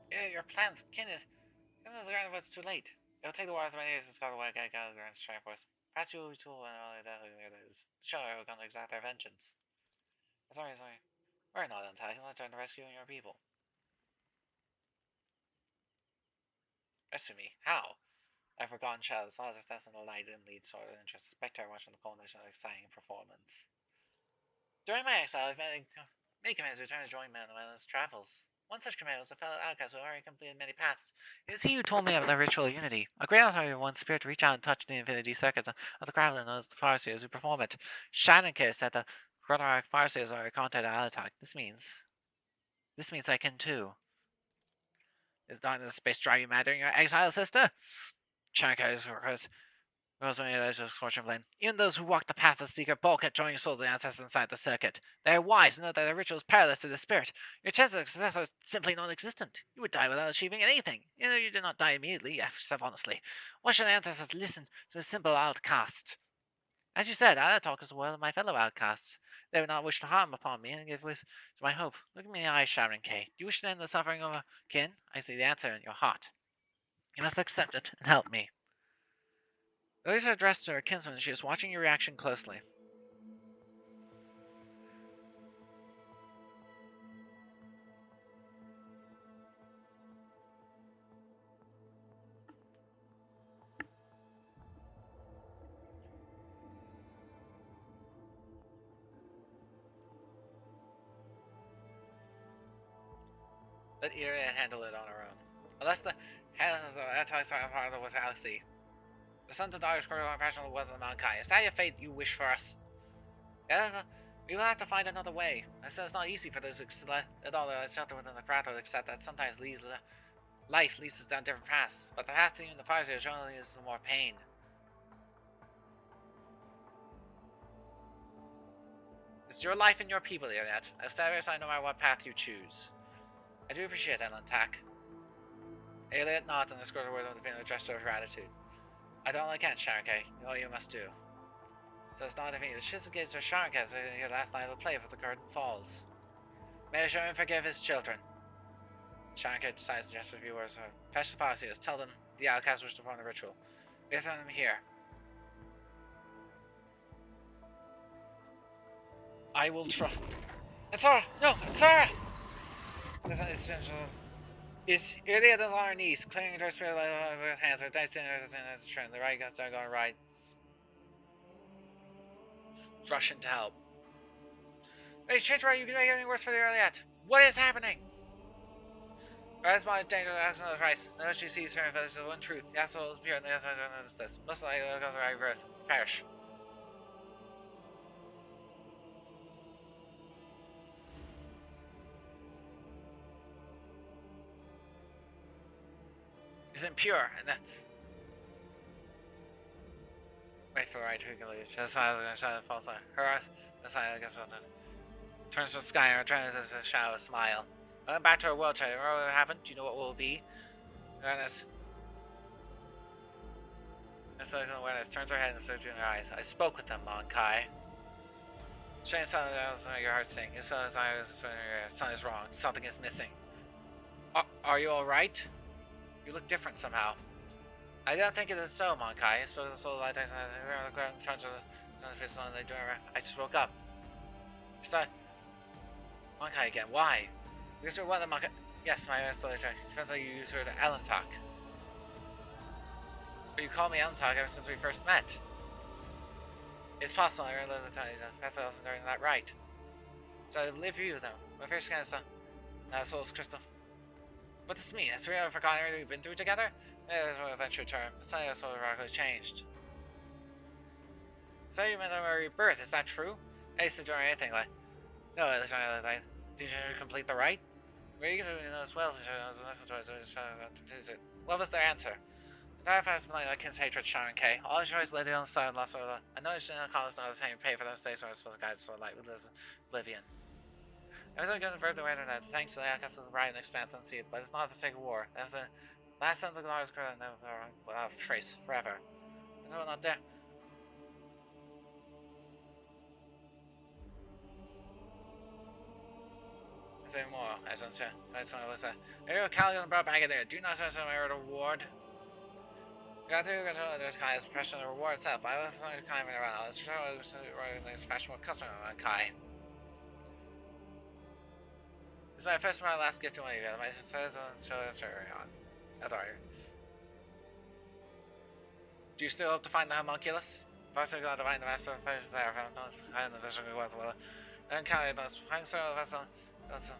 Yeah, your plans, kin is. This is around but it's too late. It'll take the wars of many years to scout the white guy got around to try for us. Perhaps you will be tool when all of that is show we're going to exact their vengeance. Sorry. We're not antagonist, I'm trying to rescue your people. Rescue me? How? I've forgotten shadows, all this in the light and lead sort of interest. Spectre watching the culmination of an exciting performance. During my exile, I've many commands return to join me on his travels. One such command was a fellow outcast who already completed many paths. It is he who told me of the ritual of unity. A great authority of one spirit to reach out and touch the infinity circuits of the Graveler knows the Farseers who perform it. Shadowkiss said the Grotarach Farseers are contacted at Alatak. This means I can too. Is darkness space drive you mad during your exile, sister? Shadowkiss even those who walk the path of the secret bulk at joining souls of the ancestors inside the circuit. They are wise and know that the ritual is perilous to the spirit. Your chance of success is simply non-existent. You would die without achieving anything. Even though you did not die immediately, ask yourself honestly, why should the ancestors listen to a simple outcast? As you said, I talk as well as my fellow outcasts. They would not wish to harm upon me and give voice to my hope. Look at me in the eyes, Sharon K. Do you wish to end the suffering of a kin? I see the answer in your heart. You must accept it and help me. Louisa addressed to her kinsman and she was watching your reaction closely. Let Iria handle it on her own. Unless the hands of anti-star part of the galaxy. The sons and daughters grow more passionate with the Mankai. Is that your fate you wish for us? Yeah, we will have to find another way. I said it's not easy for those who let all the shelter within the Kratos to accept that sometimes life leads us down different paths. But the path to the fire generally is the more pain. It's your life and your people, Iliad. I'll stay aside no matter what path you choose. I do appreciate that, Lantak. Iliad nods and escorts her with a gesture of gratitude. I don't like can't, Sharkey. You know what you must do. So it's not defeated. Shizuke's or Sharkas here last night of the play for the curtain falls. May I show him forgive his children. Sharka decides to gesture a few words. Fetch the Farseers. Tell them the outcasts wish to perform the ritual. Wait for them here. I will try. Ensara! No! Ensara! Iliad is on her knees, clinging to her spirit with hands. Her dice in her trend. The right guts are going right. Rushing to help. Hey, Chitra, you can make anything worse for the Iliad. What is happening? Rise by danger to ask another price. Now she sees her and feathers the one truth. The asshole is pure and the other is this. Most likely it goes right growth. Perish. isn't pure. And wait for right to go. That's why I was going to shout false. Her eyes. That's why I guess. Turns to the sky and returns to a shadow smile. Going back to her world, try. Remember what happened? Do you know what will be? Awareness. Awareness turns her head and searches in her eyes. I spoke with them, Monkai. Strange sound of your heart sing. His son is wrong. Something is missing. Are you alright? You look different somehow. I don't think it is so, Monkai. I spoke to the soul of light. I just woke up. Monkai again. Why? Because you're one of the Monkai. Yes, my soul is depends how you use her to Ellen talk. But you called me Ellen talk ever since we first met. It's possible I realized the time that's also during that right. So I live you with them. My first scan is soul's crystal. What does this mean? Has we ever forgotten everything we've been through together? Maybe there's one adventure term. But suddenly our soul radically changed. So you meant that we rebirth, is that true? I used to do anything like no, it's not like did you complete the rite? Were you doing as well as what was their answer? The entire fast been like Kin's hatred, Sharon K. All the choice led on the side and lost all the I know it's not call us not the same pay for those days when I was supposed to guide so light with Oblivion. I was going to convert the internet thanks to the outcast with right and expanse and see it, but it's not the sake of war. That's the last sense of the Lord's current without trace forever. Is it not there? Is there more? I just want to listen. Are you a Caligan brought back in there? Do you not have some reward? You got to control this kind of suppression of the reward itself, but I was only kind of around. Let's show this fashionable customer on Kai. This is my first and my last gift to one of you. My sister's on on. That's alright. Do you still hope to find the homunculus? First, we're going to find the master of fishes there. And the vision was well. Then counting those. I'm sorry, that's a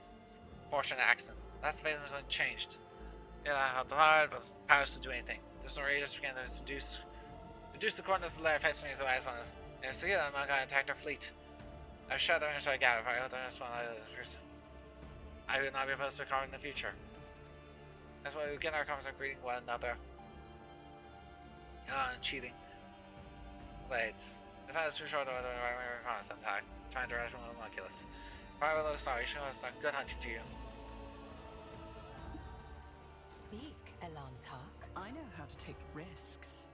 fortunate accident. That's the phase was unchanged. Yeah, I have the hard, but powers to do anything. This story just began to reduce the corners of the lair facing his eyes on it. And see that I'm not going to attack their fleet. I've shut their inside gap. I hope that's one I would not be opposed to a car in the future. That's why we begin our conversation greeting one another. Cheating. Blades. It's not too short of a reconnaissance attack. Trying to rush from the homunculus. Fire below star, you should have done good hunting to you. Speak, Elantak. I know how to take risks.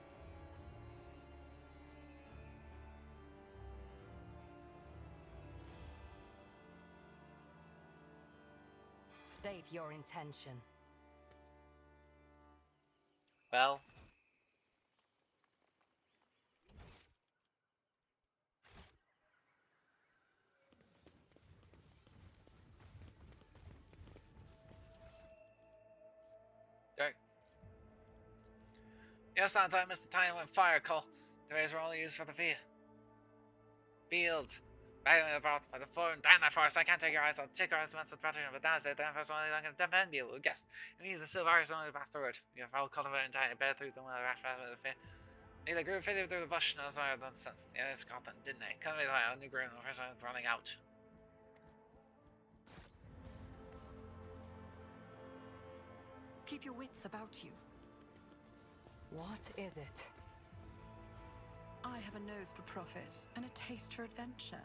State your intention. Well. Dark. Yes, sometimes I missed the time when fire call. The rays were only used for the fields. Battling the brought by the foreign down that forest. I can't take your eyes. I'll take your eyes once with protection, but now say that first only I can defend you. Guess. It means the silver is only the bastard. You have all cultivated entirely better through the one of the rash with the fit. Neither grew fitted through the bush, no sorry I've done since. Yeah, it's got them, didn't they? Come with I new ground, the first one running out. Keep your wits about you. What is it? I have a nose for profit and a taste for adventure.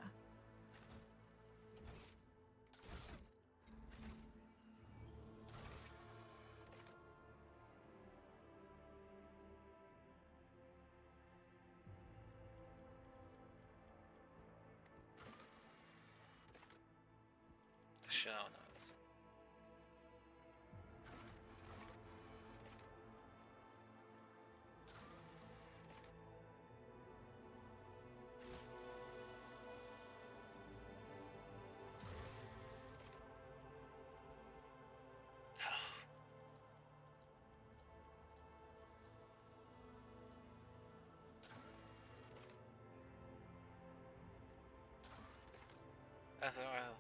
Show knows. That's a well.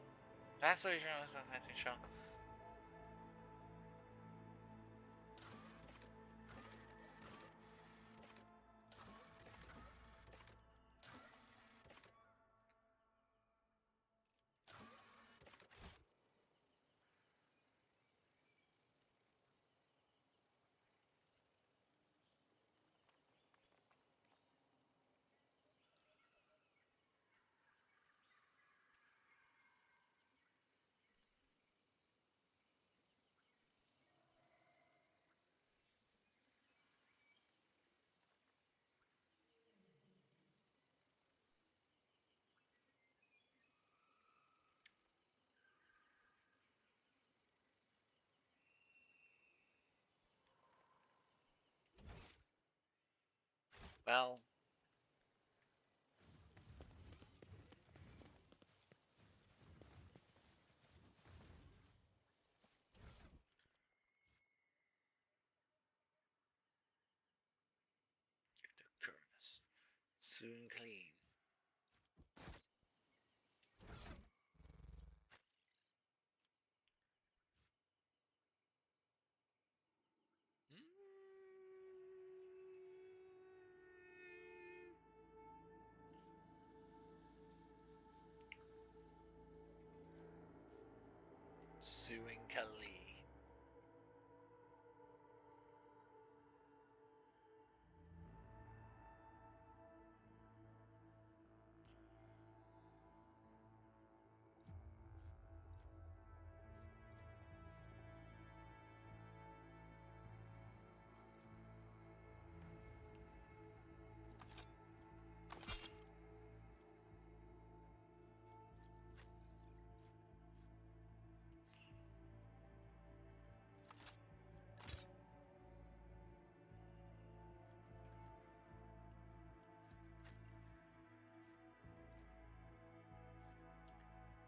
That's what you're I think show. Well, give the Koronus. Soon clean. Suing Kali.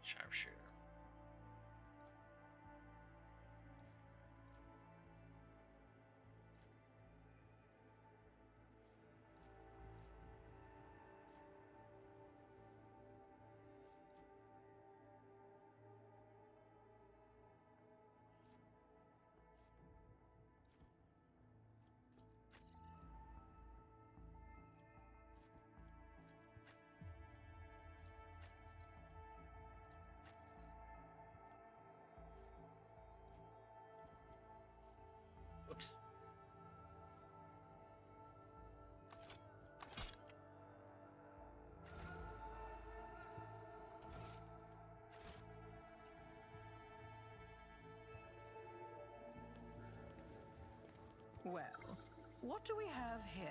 Sharpshooter. Whoops. Well, what do we have here?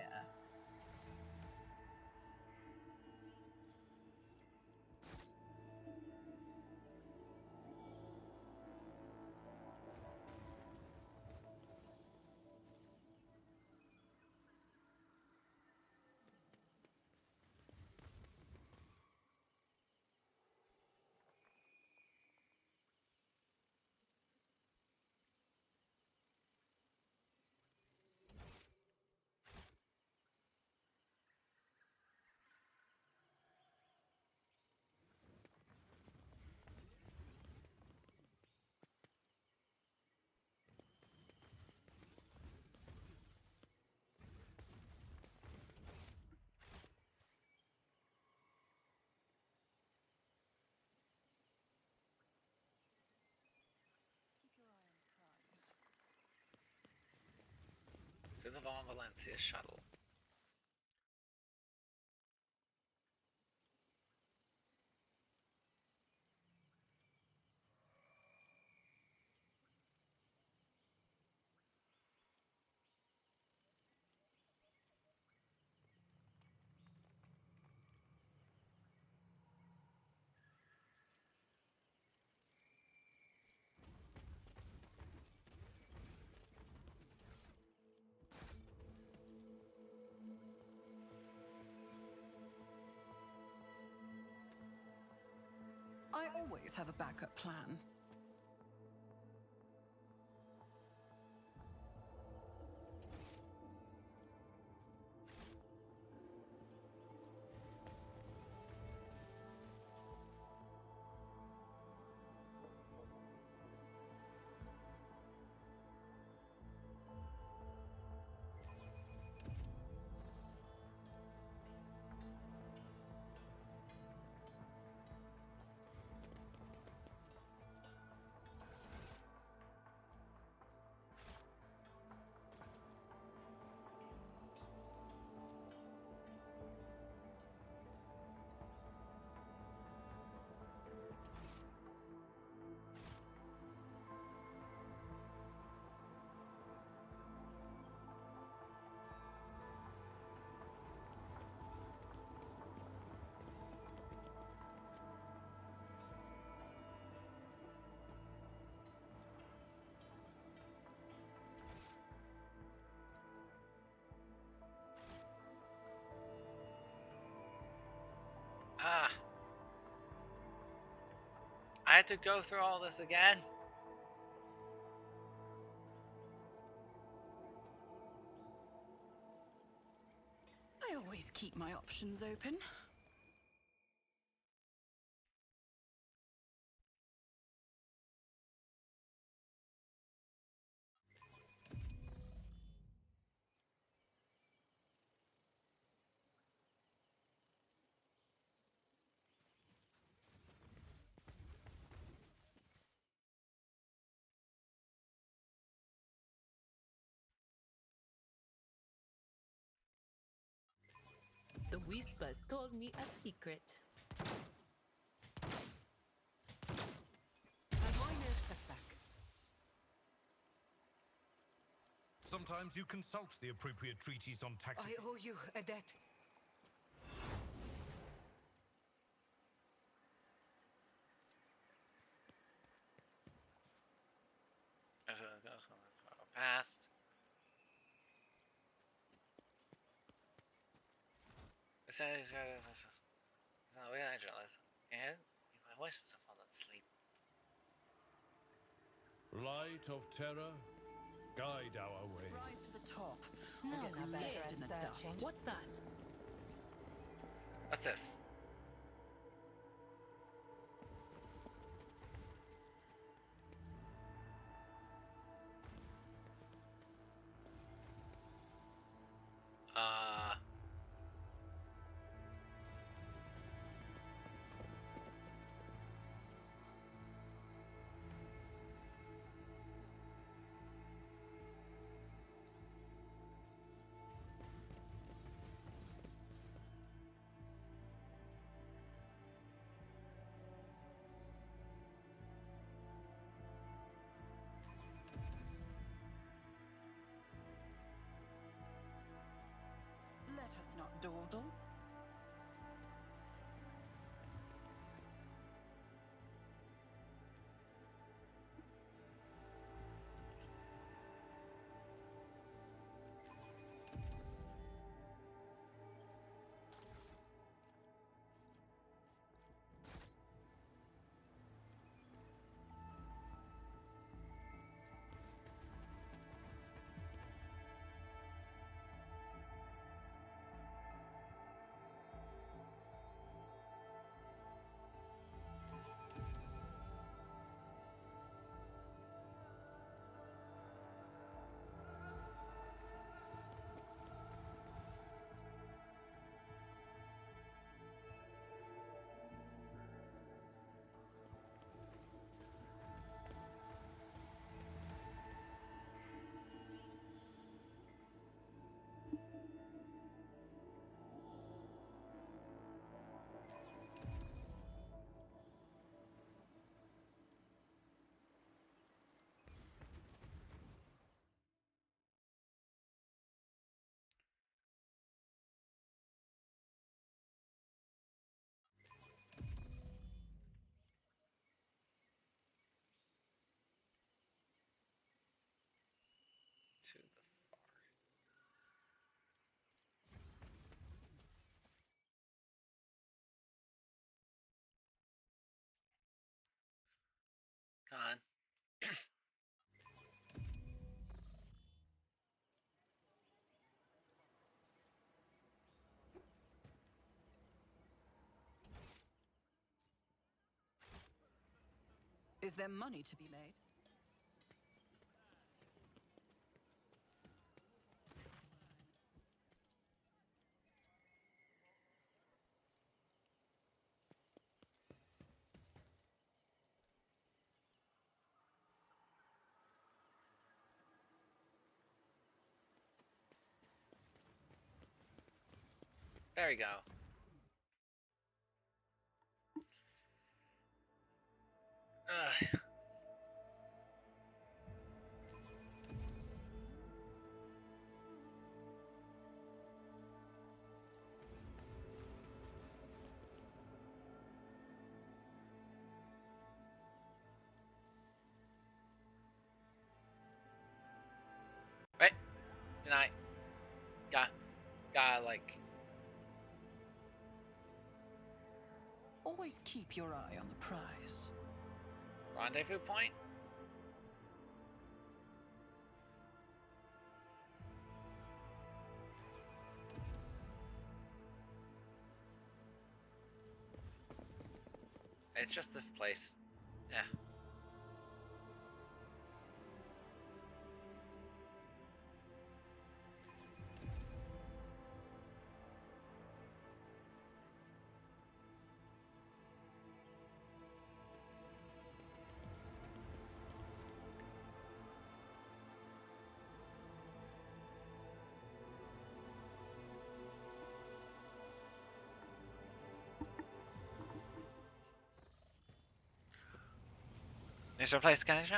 To the Von Valencia shuttle. I always have a backup plan. I had to go through all this again. I always keep my options open. The whispers told me a secret. A minor setback. Sometimes you consult the appropriate treatise on tactics. I owe you a debt. Past. It says, we jealous. And my voice is fallen asleep. Light of terror, guide our way. Rise to the top, No, or get left in the searching. dust. What's that? What's this? Let us not dawdle. To the far. Come on. Is there money to be made? There we go. Ugh. Wait. Deny. Gotta like. Always keep your eye on the prize. Rendezvous point? It's just this place. Yeah. Is there a place to connection?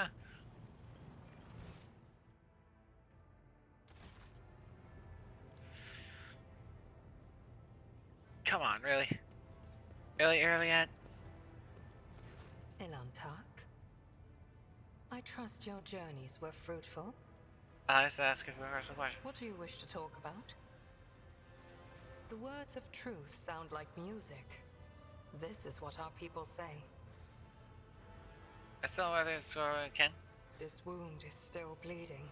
Come on, really? Really early yet? Elantark? I trust your journeys were fruitful. I was asking for a personal question. What do you wish to talk about? The words of truth sound like music. This is what our people say. I still know whether it's Ken. This wound is still bleeding.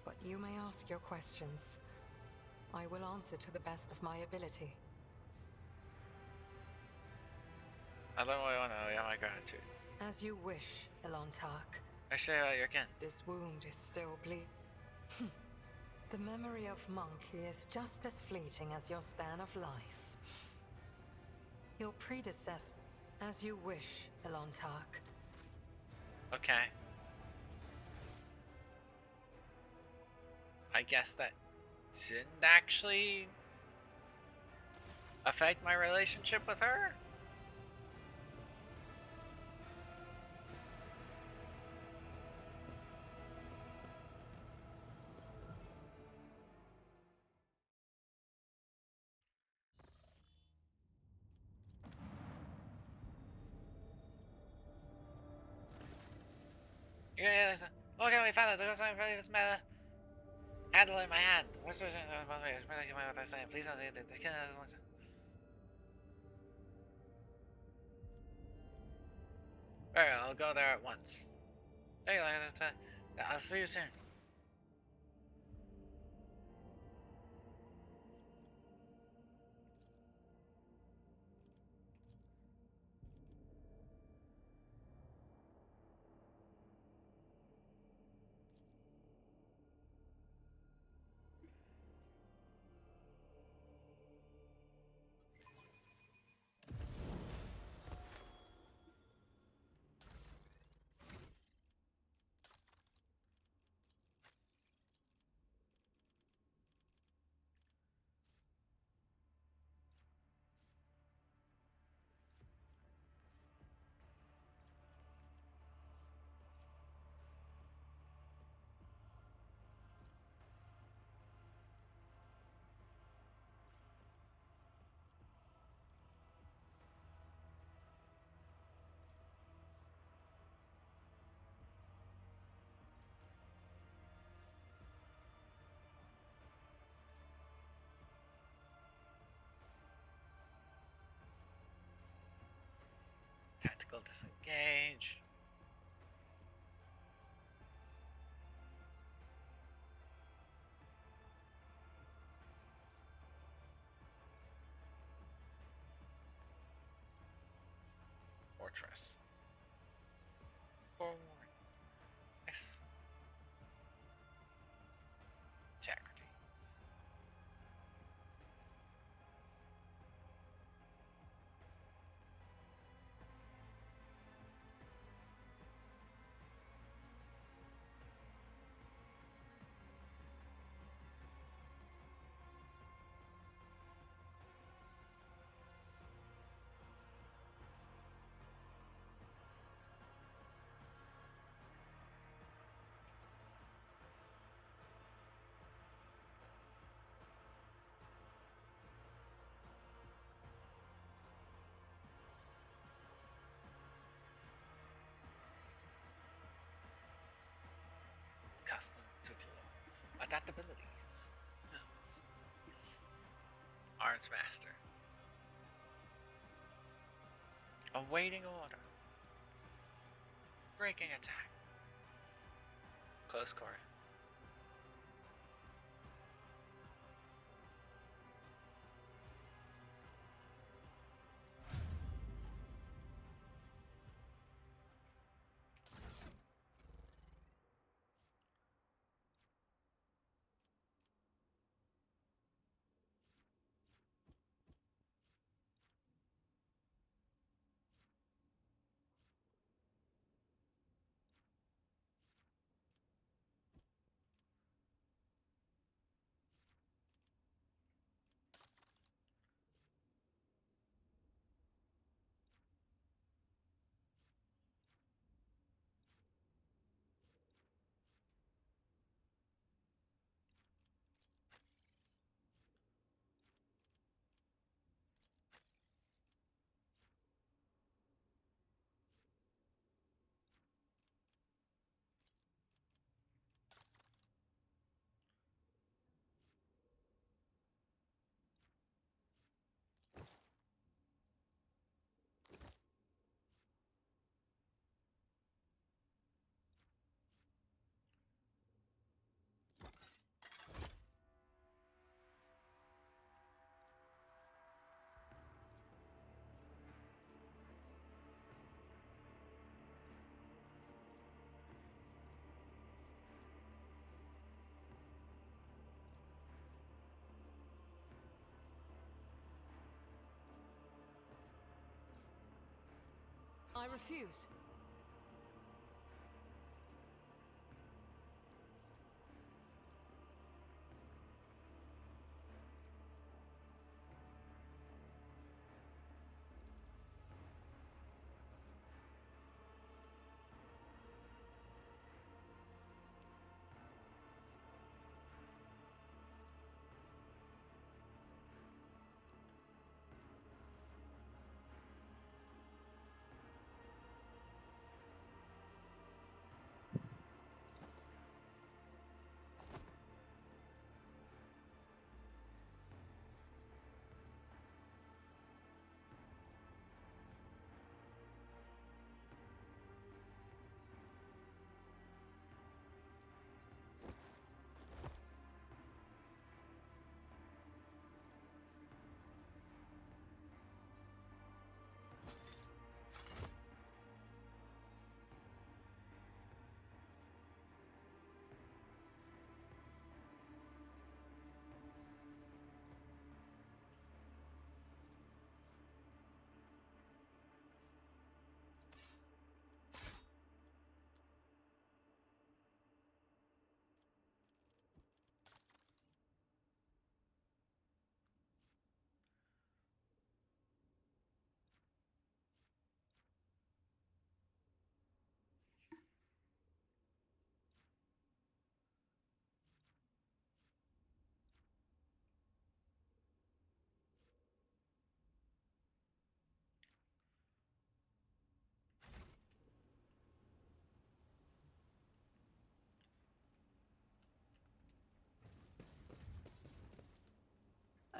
But you may ask your questions. I will answer to the best of my ability. I don't really want to know. Yeah, my gratitude. As you wish, Elantark. I share about your Ken. This wound is still bleeding. The memory of Monkey is just as fleeting as your span of life. Your predecessor... As you wish, Elantark. Okay. I guess that didn't actually affect my relationship with her? Yeah, listen. Okay, we found it. There's something really this matter. Handle in my hand. What's the by the way? It's really what I'm saying. Please don't say it. The kid has one. Alright, I'll go there at once. There you go. I'll see you soon. Tactical disengage. Fortress. Forward. Nice. Integrity. Custom to flow. Adaptability. Arms Master. Awaiting order. Breaking attack. Close quarter. I refuse.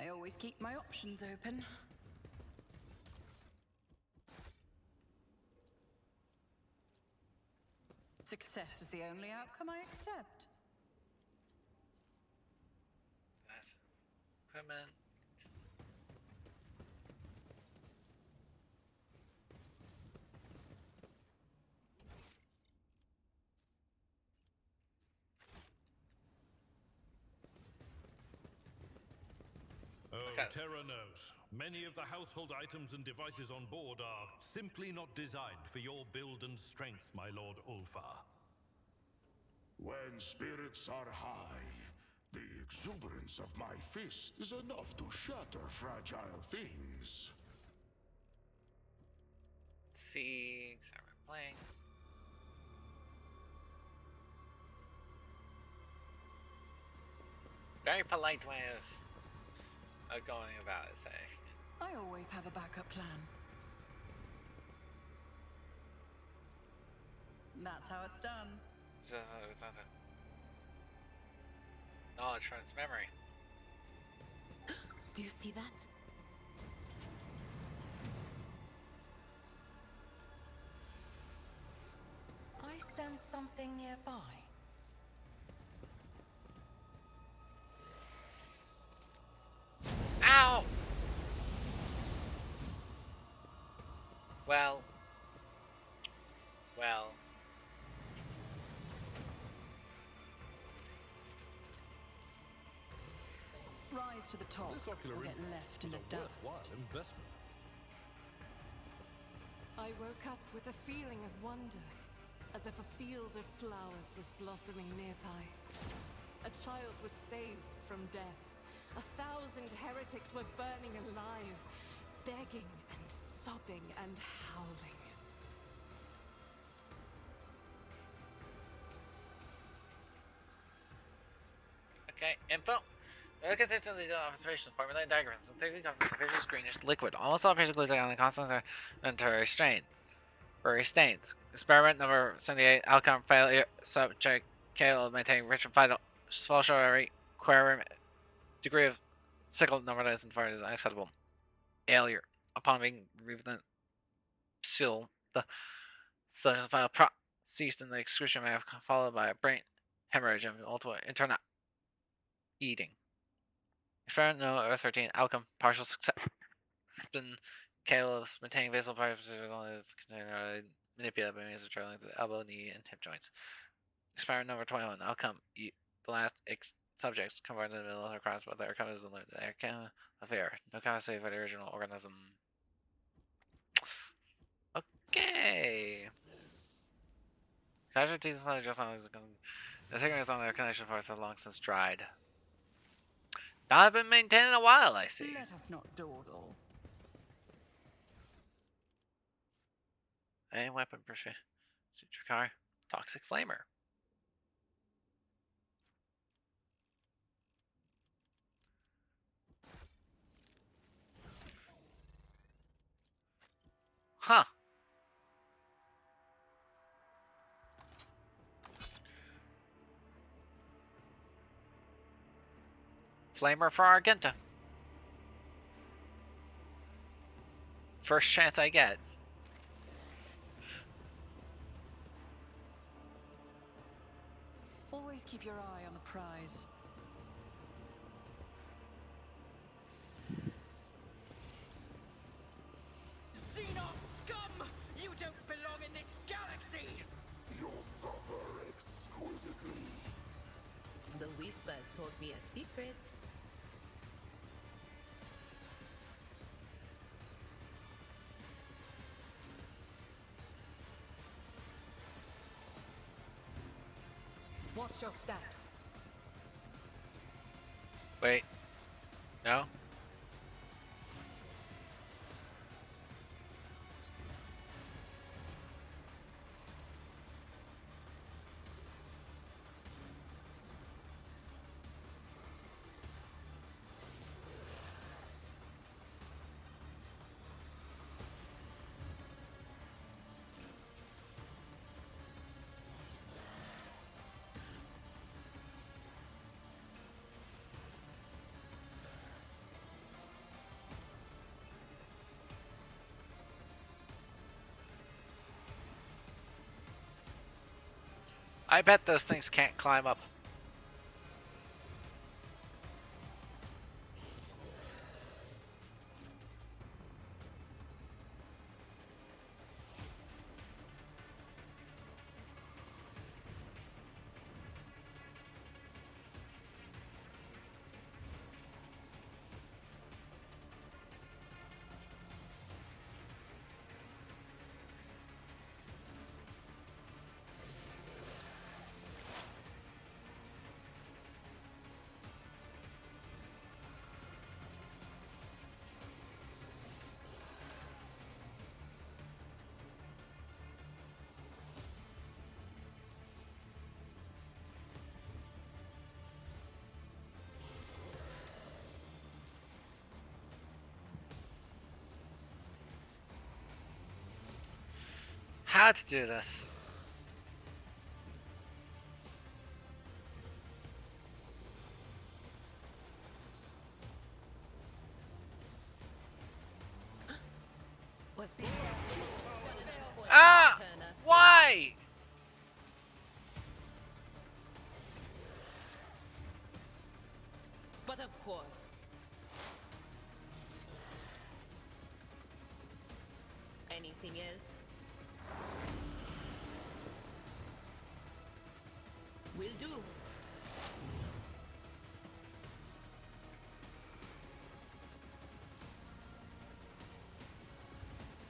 I always keep my options open. Success is the only outcome I accept. That's equipment. Oh, Okay. Terra knows. Many of the household items and devices on board are simply not designed for your build and strength, my lord Ulfar. When spirits are high, the exuberance of my fist is enough to shatter fragile things. Let's see. So we're playing. Very polite way of going about it, say. I always have a backup plan. That's how it's done. It's not knowledge from its memory. Do you see that? sense something nearby? Ow! Well. Well. Rise to the top This ocular or get implant left in was the a dust. worthwhile investment. I woke up with a feeling of wonder, as if a field of flowers was blossoming nearby. A child was saved from death. 1,000 heretics were burning alive, begging and sobbing and howling. Okay, info. The consistently observation formulated diagrams typically come from vicious greenish liquid. Almost all basically on the concentratory strains. Or stains. Experiment number 78. Outcome failure. Subject capable of maintaining rich and vital social query degree of sickle number that is informed is unacceptable. Failure. Upon being removed, still the social file ceased in the excretion may have followed by a brain hemorrhage and ultimate internal eating. Experiment no 13. Outcome partial success. Spin capable of maintaining vasal parts only containing manipulated by means of trailing the elbow, knee, and hip joints. Experiment number 21. Outcome the last subjects converted in the middle of the cross, but their outcome is limited. Their can of air. No capacity for the original organism. Okay. Casualties and just on the sickness on their connection parts have long since dried. Now I've been maintained in a while, I see. Let us not dawdle. A weapon pursuit. Car. Toxic flamer. Huh. Flamer for Argenta. First chance I get. Always keep your eye on the prize. Xenos scum! You don't belong in this galaxy! You'll suffer exquisitely. The Whispers told me a secret. Watch your steps. Wait. No? I bet those things can't climb up. How to do this? What's this? Ah! Why? But of course. Anything else? Will do.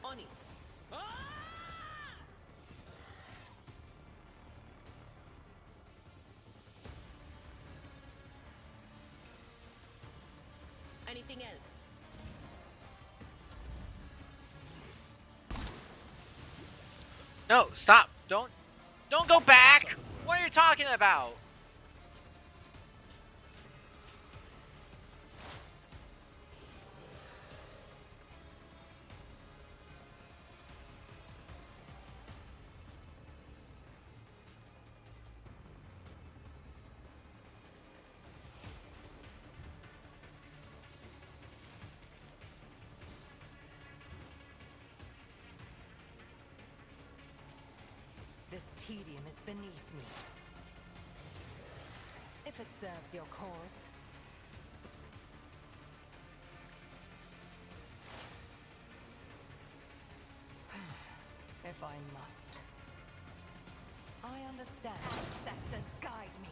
On it. Ah! Anything else? No, stop! Don't go back! What are you talking about? This tedium is beneath me. If it serves your cause. If I must. I understand. Ancestors guide me.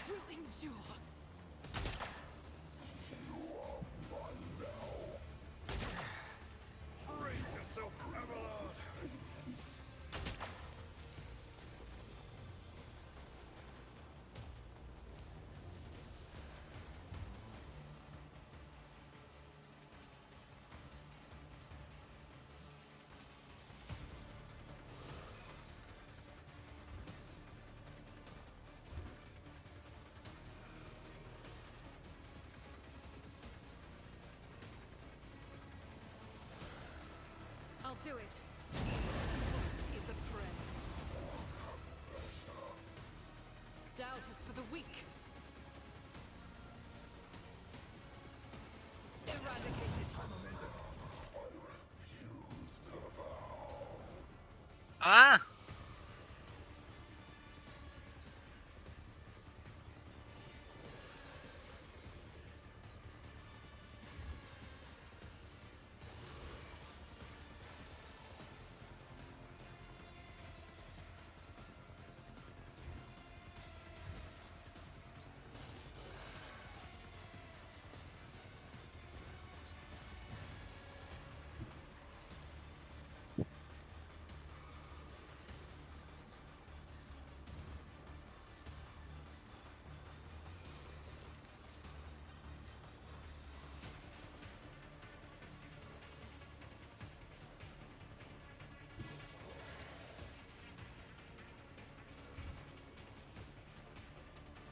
Will endure. Brace yourself, Abelard! I'll do it. Is a friend. Doubt is for the weak. Eradicated. Ah!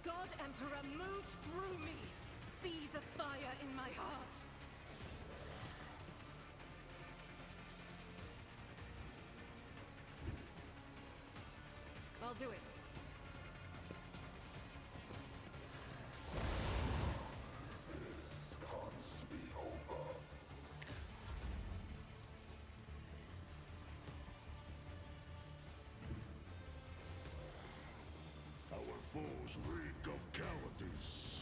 God Emperor, move through me! Be the fire in my heart! I'll do it. Our foes reek of cowardice.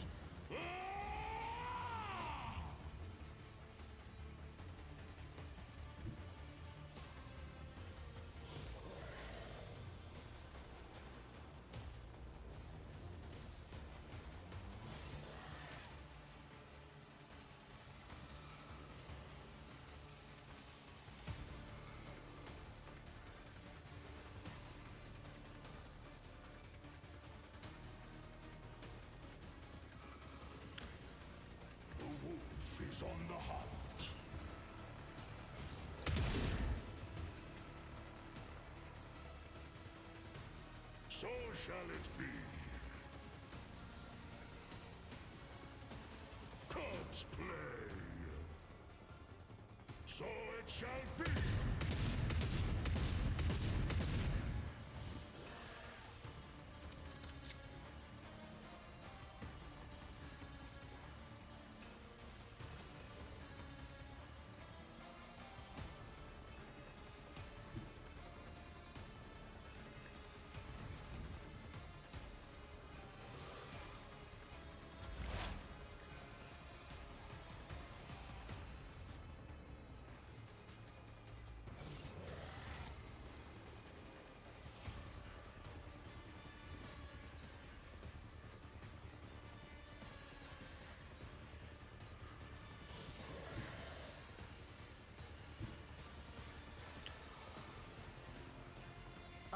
The wolf is on the hunt. So shall it be. God's play. So it shall be.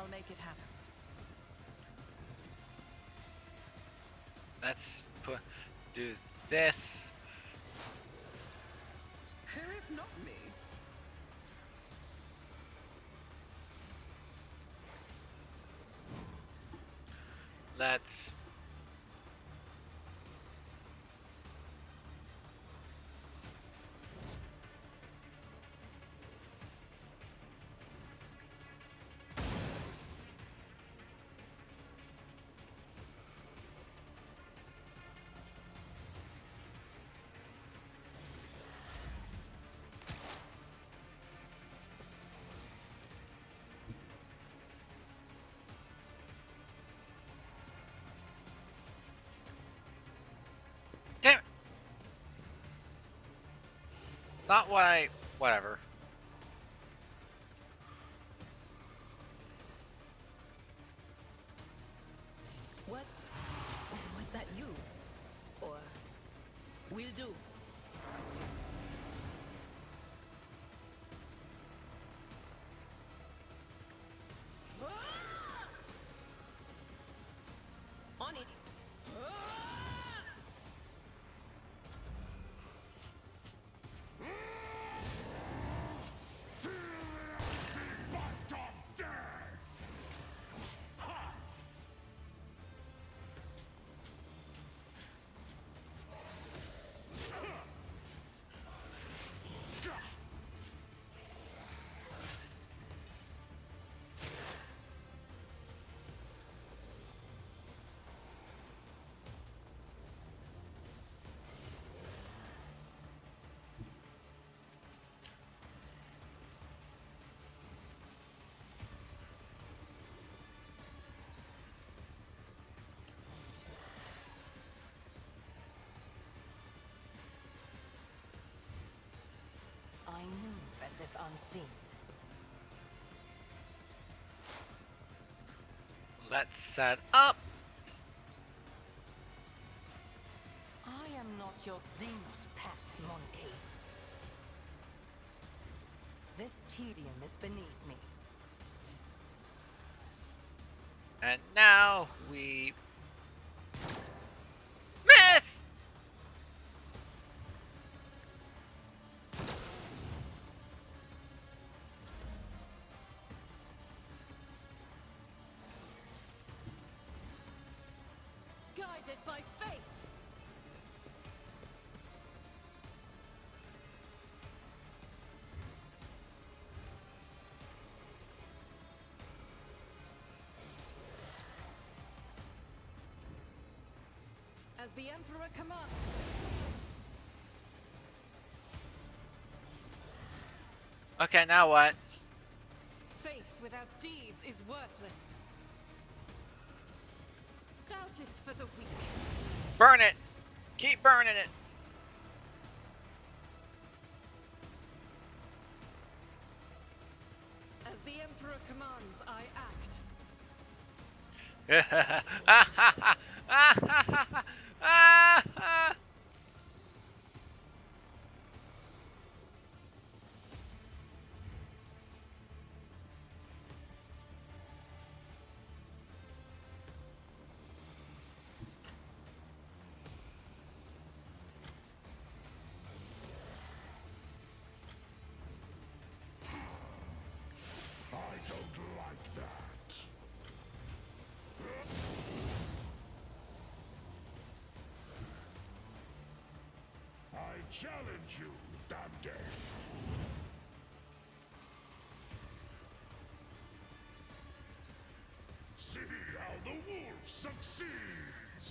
I'll make it happen. Let's do this. Who if not me? Let's damn it. It's not what I whatever. Was that you? Or will do? On it. I move as if unseen. Let's set up. I am not your Xenos pet, monkey. This tedium is beneath me. And now we miss. Guided by faith. As the Emperor commands. Okay, now what? Faith without deeds is worthless. Doubt is for the weak. Burn it. Keep burning it. As the Emperor commands, I act. I don't like that. I challenge you, Dante. See how the wolf succeeds.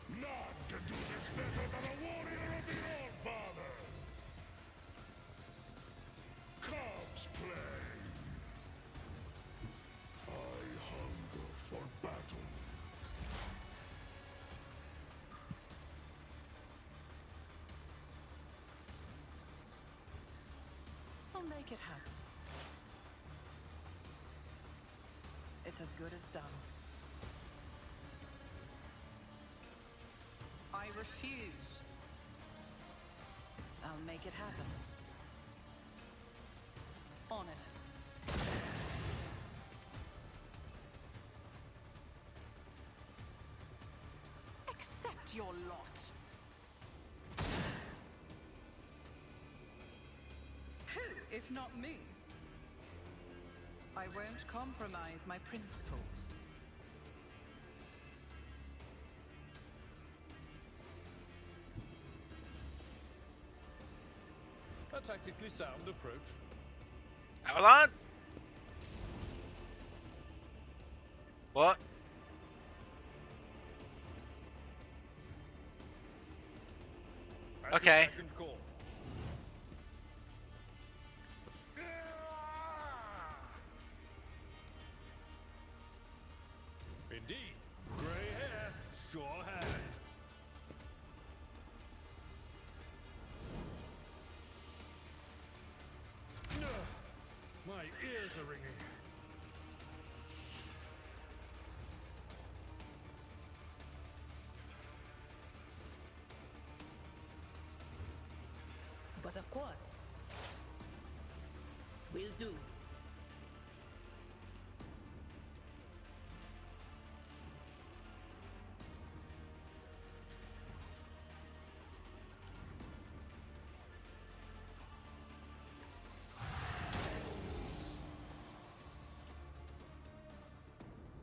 None can do this better than a warrior of the All-Father. Cubs play. I hunger for battle. I'll make it happen. It's as good as done. I refuse. I'll make it happen. On it. Accept your lot. Who, if not me? I won't compromise my principles. A tactically sound approach. Avalon? What? At your Okay. beck and call. Indeed. Grey hair, sure hand. My ears are ringing. But of course. Will do.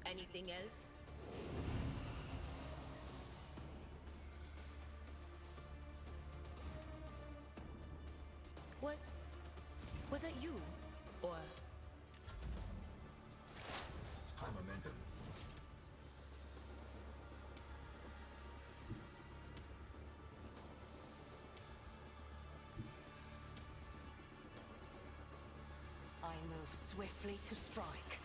Anything else? Was it you? Or High momentum. I move swiftly to strike.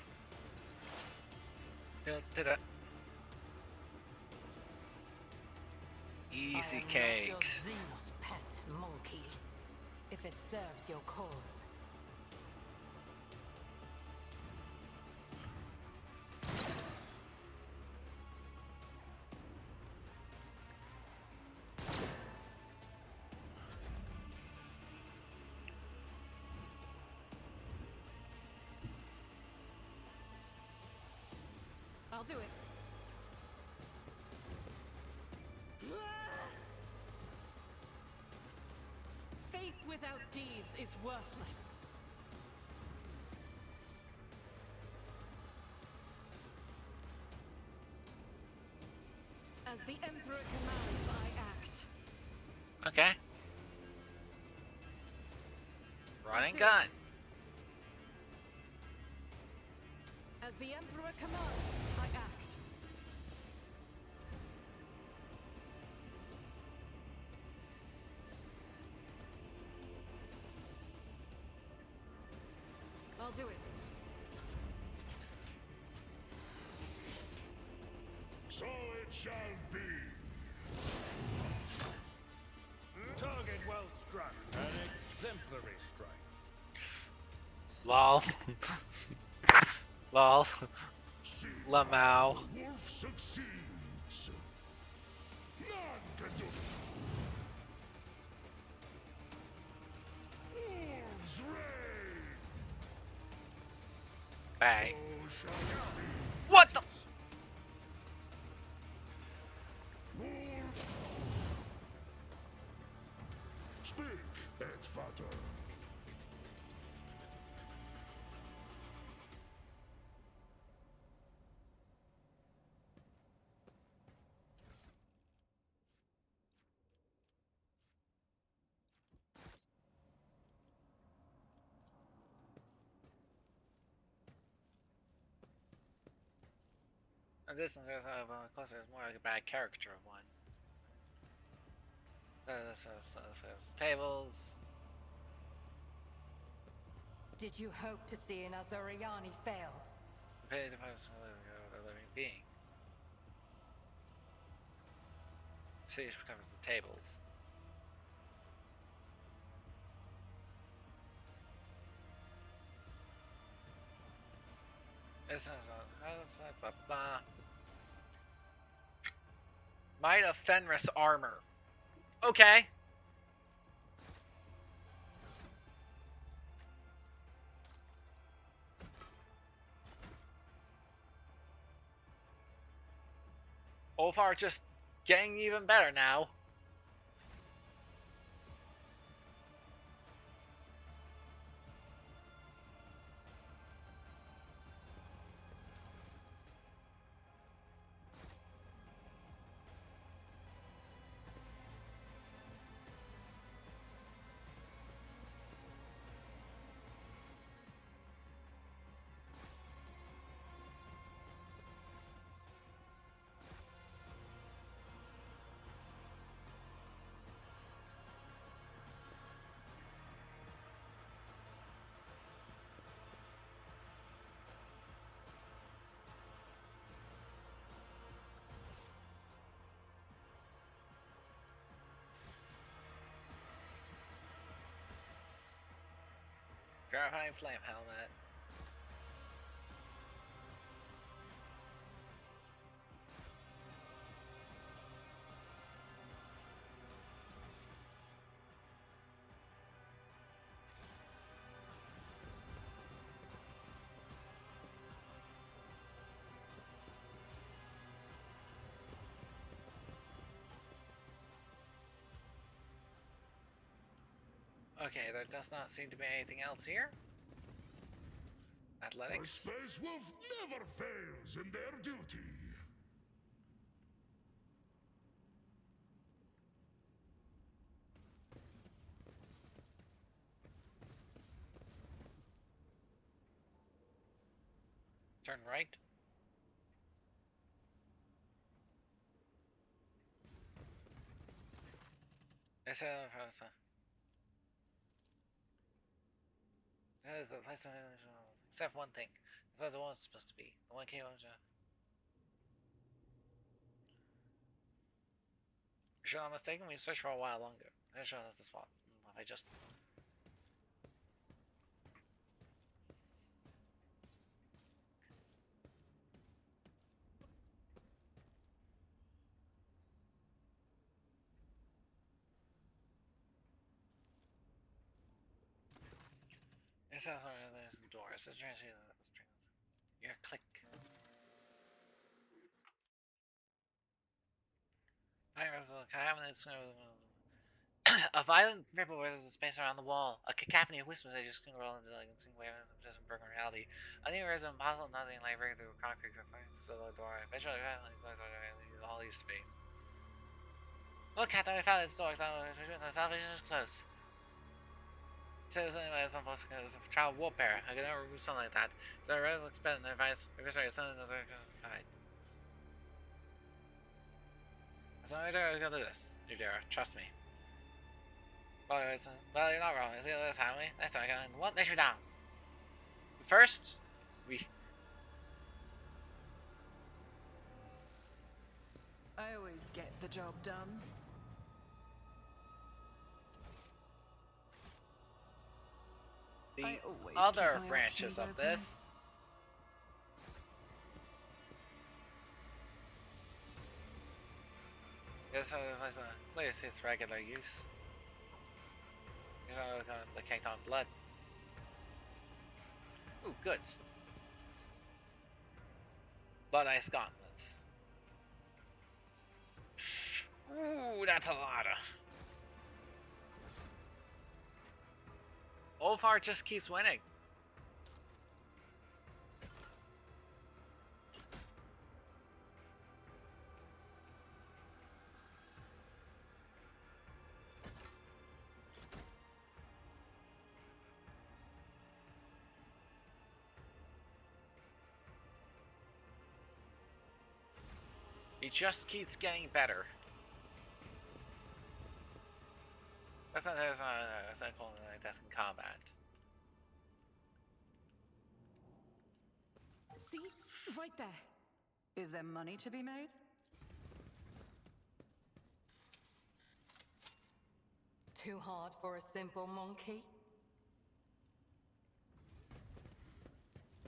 Did it. Easy I am cakes. not your Xenos pet, monkey. If it serves your cause. I'll do it. Faith without deeds is worthless. As the Emperor commands, I act. Okay. Run and do gun. it. As the Emperor commands, I act. I'll do it. So it shall be. Target well struck. An exemplary strike. Lol. Lol. See Lamau. how the wolf succeeds. None can do it. Wolves reign. Bang. So shall it be. What the? Wolf. Speak, et vater. And this is closer, it's more like a bad caricature of one. So this is tables. Did you hope to see an Azoriani fail? Page if I was a living being. Siege covers the tables. This is Might of Fenris armor. Okay. Ulfar just getting even better now. Verifying flame helmet. Okay, there does not seem to be anything else here. Our Athletics. Space Wolf never fails in their duty. Turn right. That is a place except one thing. That's what the one's supposed to be. The one came on. Sure I'm mistaken, we searched for a while longer. I'm sure that's the spot. If I just This has one of those doors. Let's try to see your click. A violent ripple wears the space around the wall. A cacophony of whispers that just roll into like insane waves of just broken reality. A new res of impossible nothing like breaking through concrete confined to the door. Eventually, all used to be. Look, Captain, we found this door. Salvation is close. So anyway, some folks it was a child warfare. I could never remove something like that. So I was expecting the advice. Sorry, something doesn't side. So I'm gonna do this. You dare, trust me. Well, you're not wrong. It's the other time, we. Next time I can. What? Let you down. First, we. I always get the job done. The other branches of this. Yes, clearly see its regular use. Here's the caked on blood. Ooh, goods. Blood ice gauntlets. Ooh, that's a lot of. Ulfar just keeps winning. He just keeps getting better. That's not calling it like death in combat. See? Right there. Is there money to be made? Too hard for a simple monkey?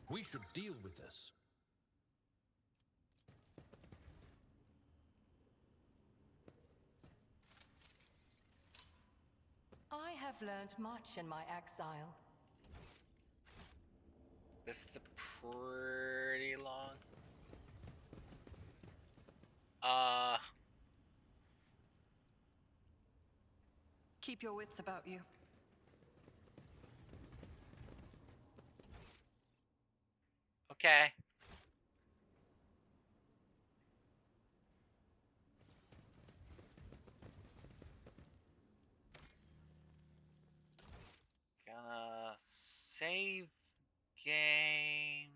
We should deal with this. I have learned much in my exile. This is a pretty long. Uh, Keep your wits about you. okay. Gonna save game.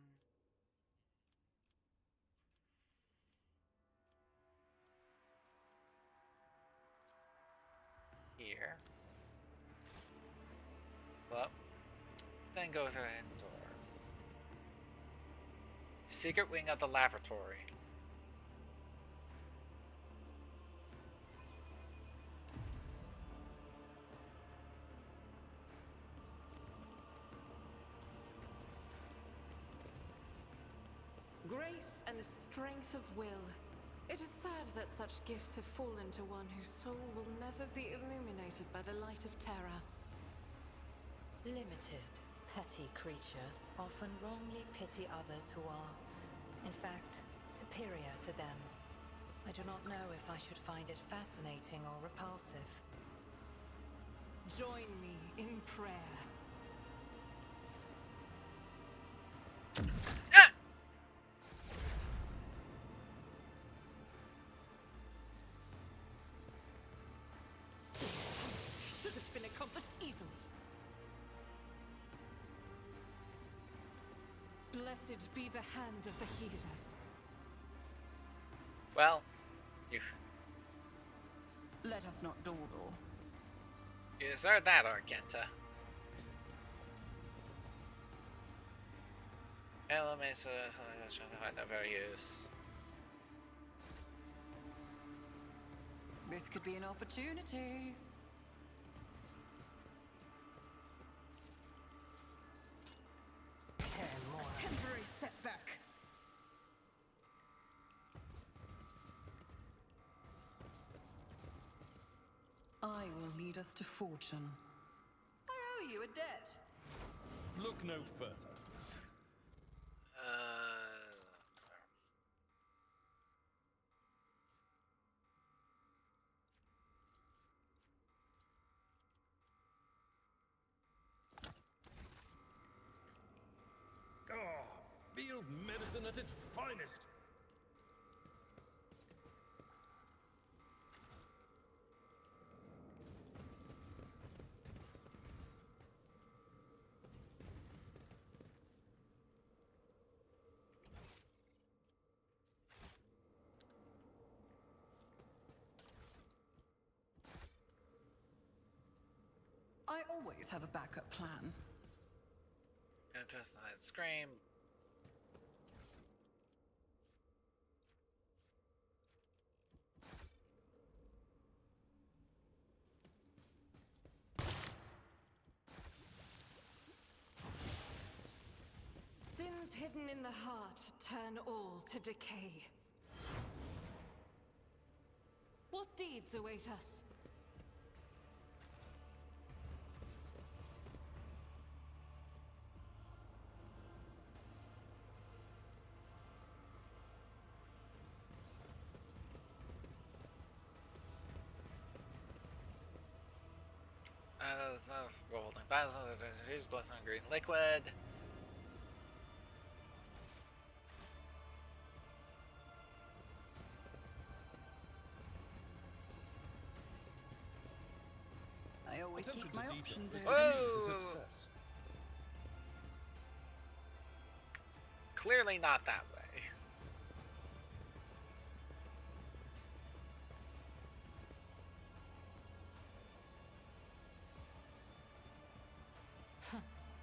Here. Well, then go through the door. Secret wing of the laboratory. Grace and strength of will. It is sad that such gifts have fallen to one whose soul will never be illuminated by the light of terror. Limited, petty creatures often wrongly pity others who are, in fact, superior to them. I do not know if I should find it fascinating or repulsive. Join me in prayer. Should have been accomplished easily. Blessed be the hand of the healer. Well, you Let us not dawdle. deserve that, Argenta. Elements I never use. This could be an opportunity. Temporary setback. I will lead us to fortune. I owe you a debt. Look no further. Field medicine at its finest. I always have a backup plan. Just that scream. Sins hidden in the heart turn all to decay. What deeds await us? Golden basil, glistening green liquid. I always Attention keep to my detail options is open. the key to Whoa! success. Clearly not that way.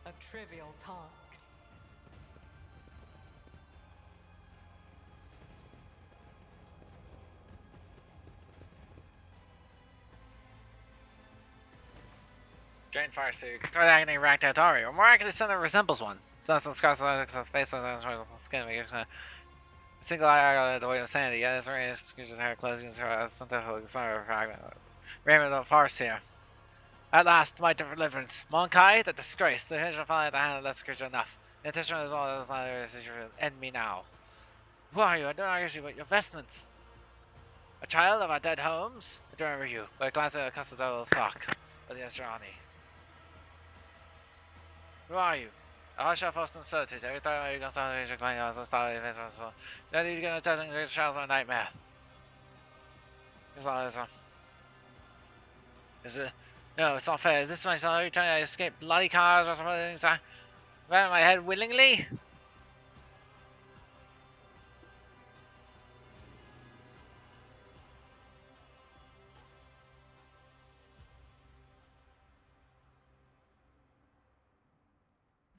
A trivial task. Drain fire suit. Control the agony racked out Ari, or more accurately, something that resembles one. Stuff the scars on his face, on his skin, a single eye, the way of sanity. Yeah, this range is hair closing, something fragment. Raymond of farce here. At last, my deliverance. Monkai, the disgrace. The hinge of falling at the hand of less creature enough. The intention is all that is not end me now. Who are you? I don't know actually about your vestments. A child of our dead homes? I don't remember you, but I glanced at a custodial sock of the Estrani. Who are you? I hush off Austin Certitude. Every time you consolidate your claim, I was started if it's so. Then you're gonna tell them this child's a nightmare. It's all this one. Is it? No, it's not fair. This is my son every time I escape bloody cars or something. I ran my head willingly.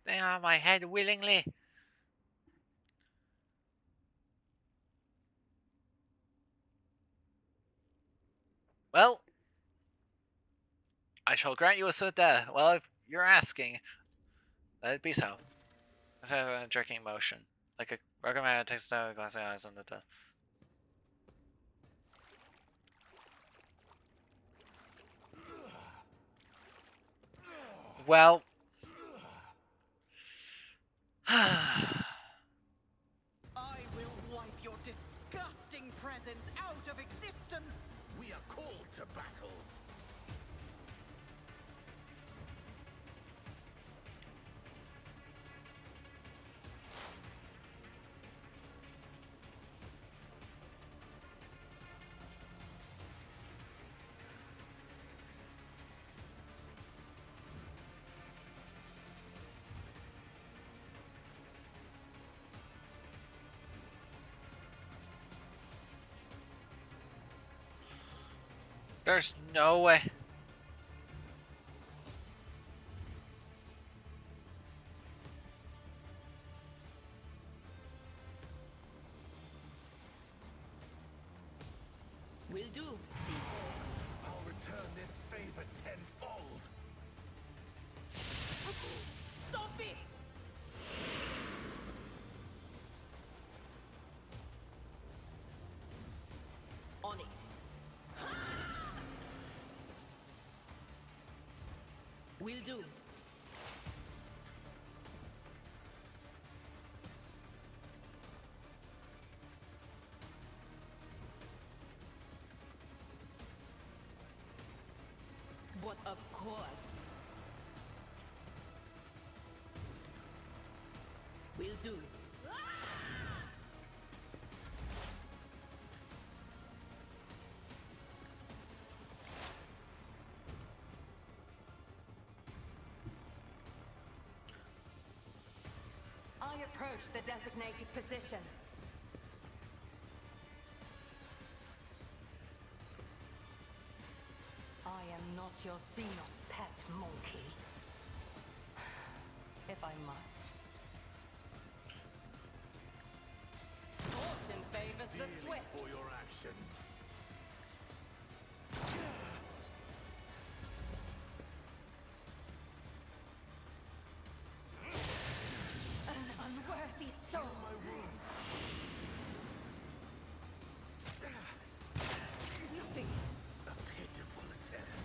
They are my head willingly. Well, I shall grant you a cert there. Well, if you're asking, let it be so. I said in a jerking motion, like a recommended takes down glassy eyes on the. Well. I will wipe your disgusting presence out of existence! We are called to battle. There's no way. Will do. I'll return this favor tenfold. Stop it! On it. Will do. But of course. Will do. I approach the designated position. I am not your Xenos pet monkey. If I must. Fortune favors the swift. For your actions. An unworthy soul. My wounds. Nothing. A pitiful attempt.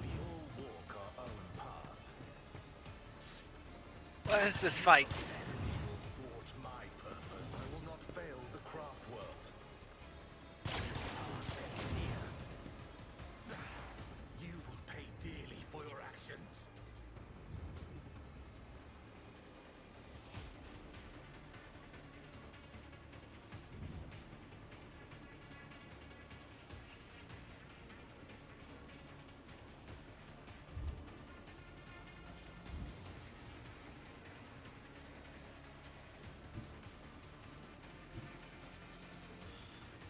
We all walk our own path. What is this fight? Enemy will thwart my purpose. I will not fail the craft world. Path ends here. You will pay dearly for your actions.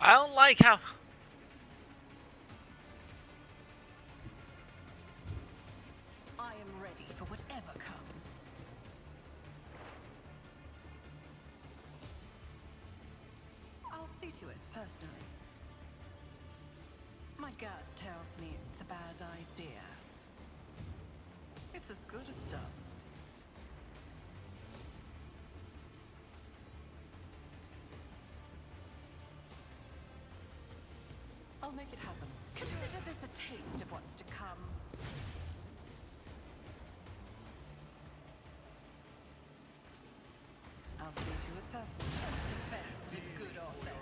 I don't like how. I am ready for whatever comes. I'll see to it personally. My gut tells me it's a bad idea. It's as good as done. I'll make it happen. Consider this a taste of what's to come. good person. Defense is a good offense.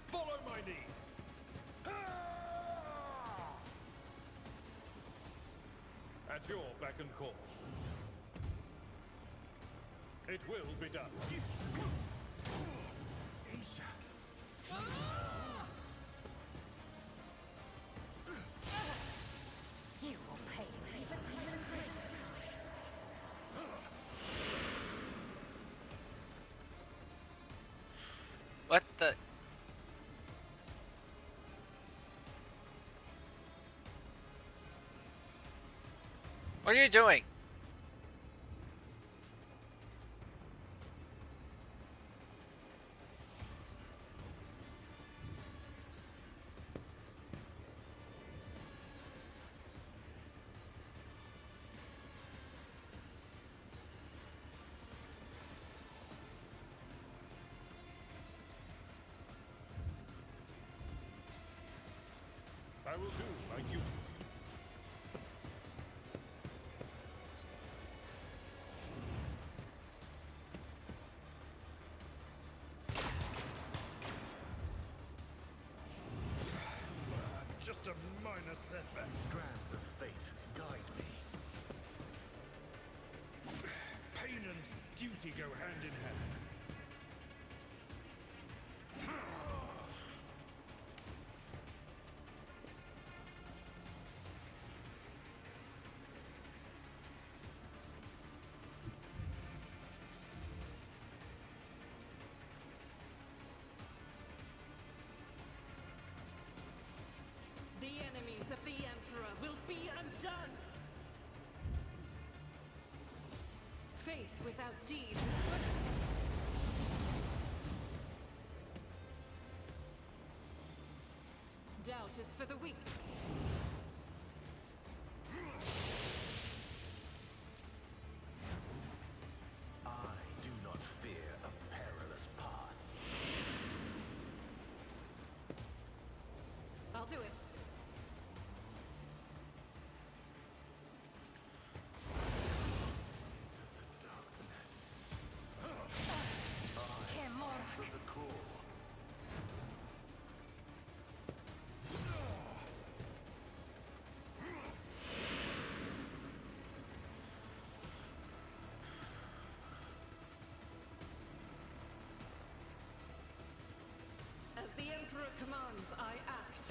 Follow my lead. At your beck and call. It will be done. You will pay even greater. What the? What are you doing? I will do my duty. Just a minor setback. Strands of fate guide me. Pain and duty go hand in hand. The enemies of the Emperor will be undone! Faith without deeds is worthless. Doubt is for the weak. I do not fear a perilous path. I'll do it. Answer the call. As the Emperor commands, I act.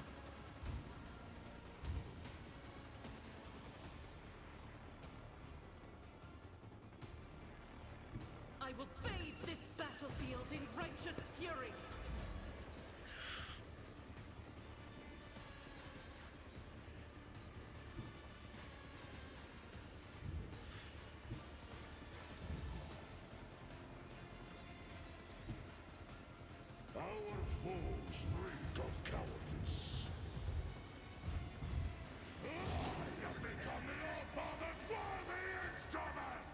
I will bathe this battlefield in righteous fury. Our foes reek of cowardice. I have become the All-Father's worthy instrument!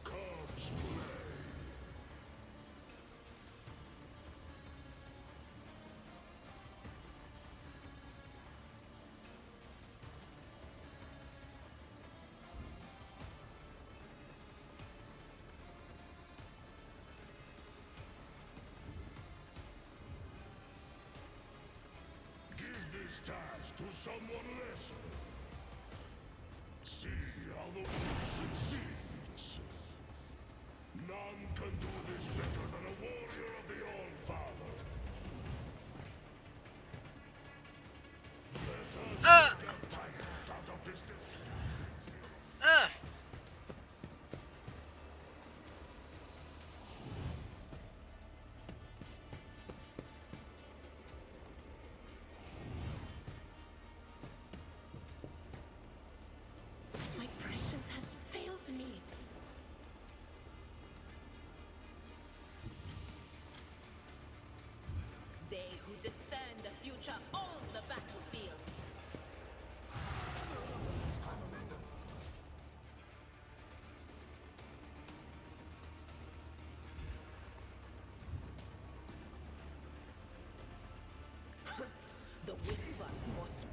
Comes play. Give this task to someone lesser. See how the world succeeds. None can do this better than a warrior of the All-Father. Let us get a tyrant out of this Ugh. My prescience has failed me.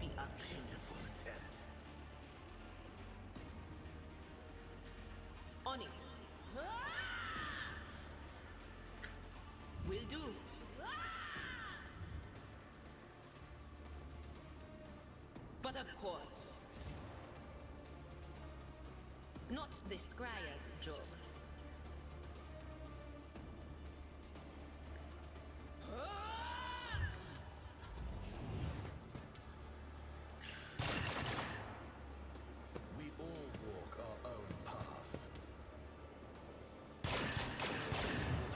be appeased. attempt. On it. Will do. But of course, not the scryer's job. We all walk our own path.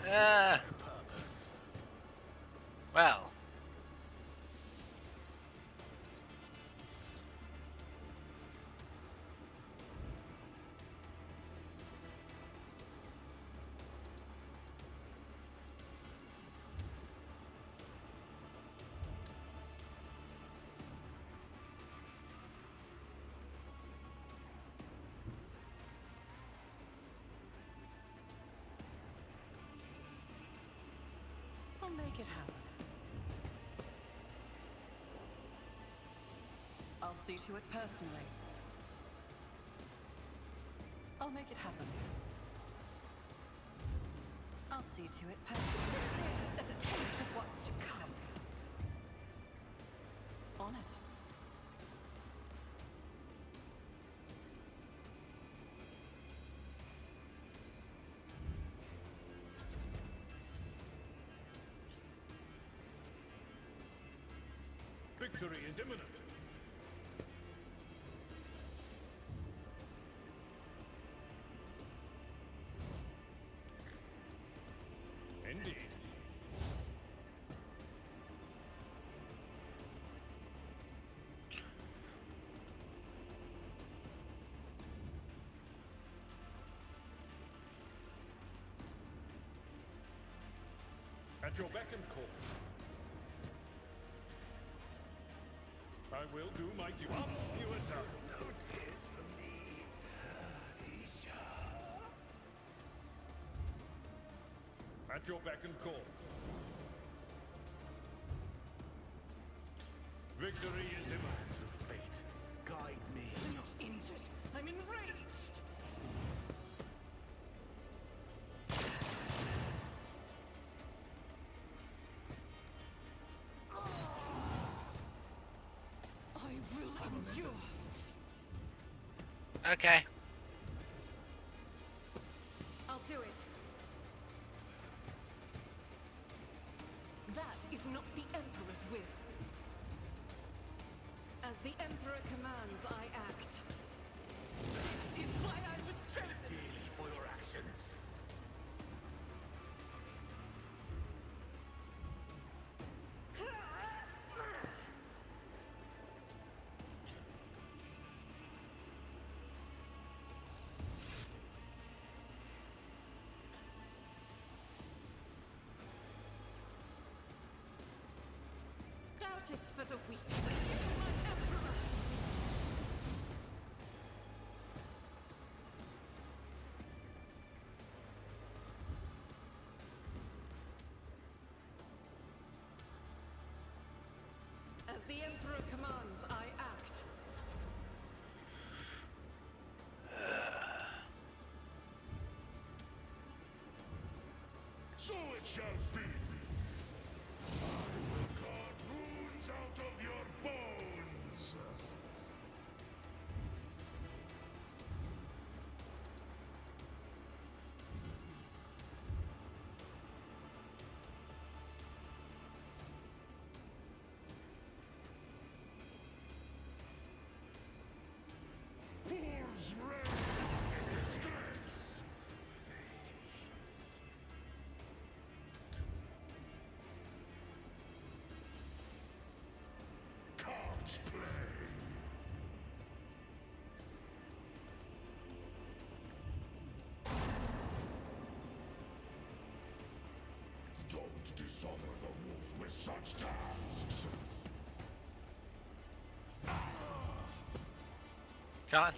Ah. Well. I'll make it happen. I'll see to it personally. I'll make it happen. I'll see to it personally. A taste of what's to come. On it. Victory is imminent. Indeed. At your beck and call. I will do my duty. Up, you Ensara. No tears for me, Isha. At your beck and call. Victory is imminent. Hands of fate, guide me. I'm not injured. I'm enraged. I will endure. Okay. I'll do it. That is not the Emperor's will. As the Emperor commands, I act. This is why I was chosen. Dearly for your actions. Doubt is for the weak. My Emperor. As the Emperor commands, I act. So it shall be. I will carve runes out of your bones. Wolves reign in disgrace. Comes play. Don't dishonor the wolf with such tasks. Come on.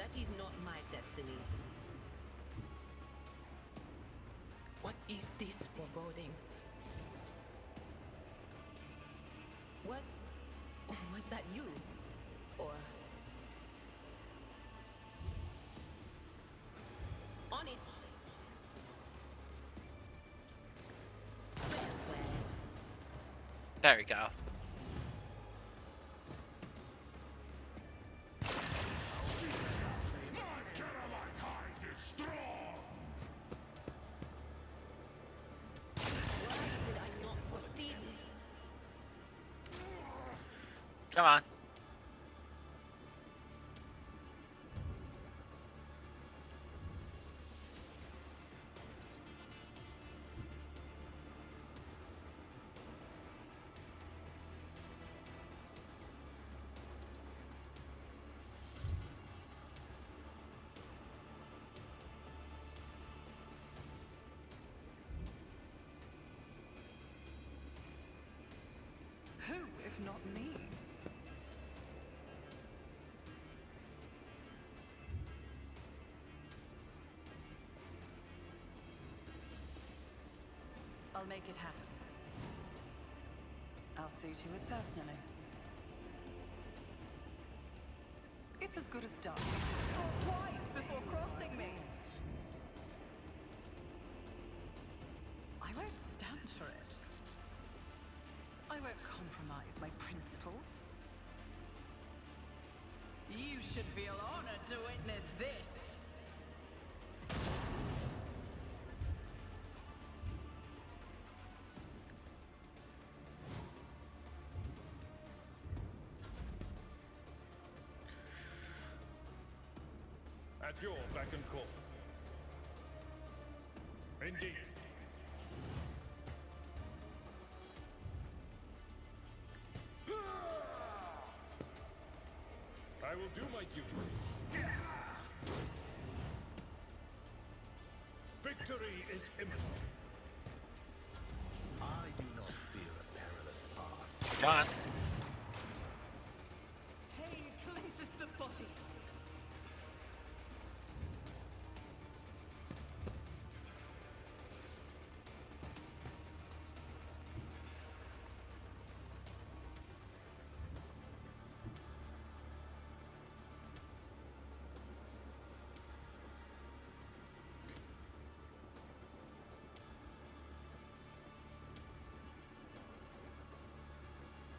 That is not my destiny. What is this foreboding? Was that you? Or on it? There we go. Come on. Who, if not me? I'll make it happen. I'll see to it personally. It's as good as done. Twice before crossing me. I won't stand for it. I won't compromise my principles. You should feel honored to witness this. At your beck and call. Indeed. I will do my duty. Victory is imminent. I do not fear a perilous path. Come on. Pain cleanses the body.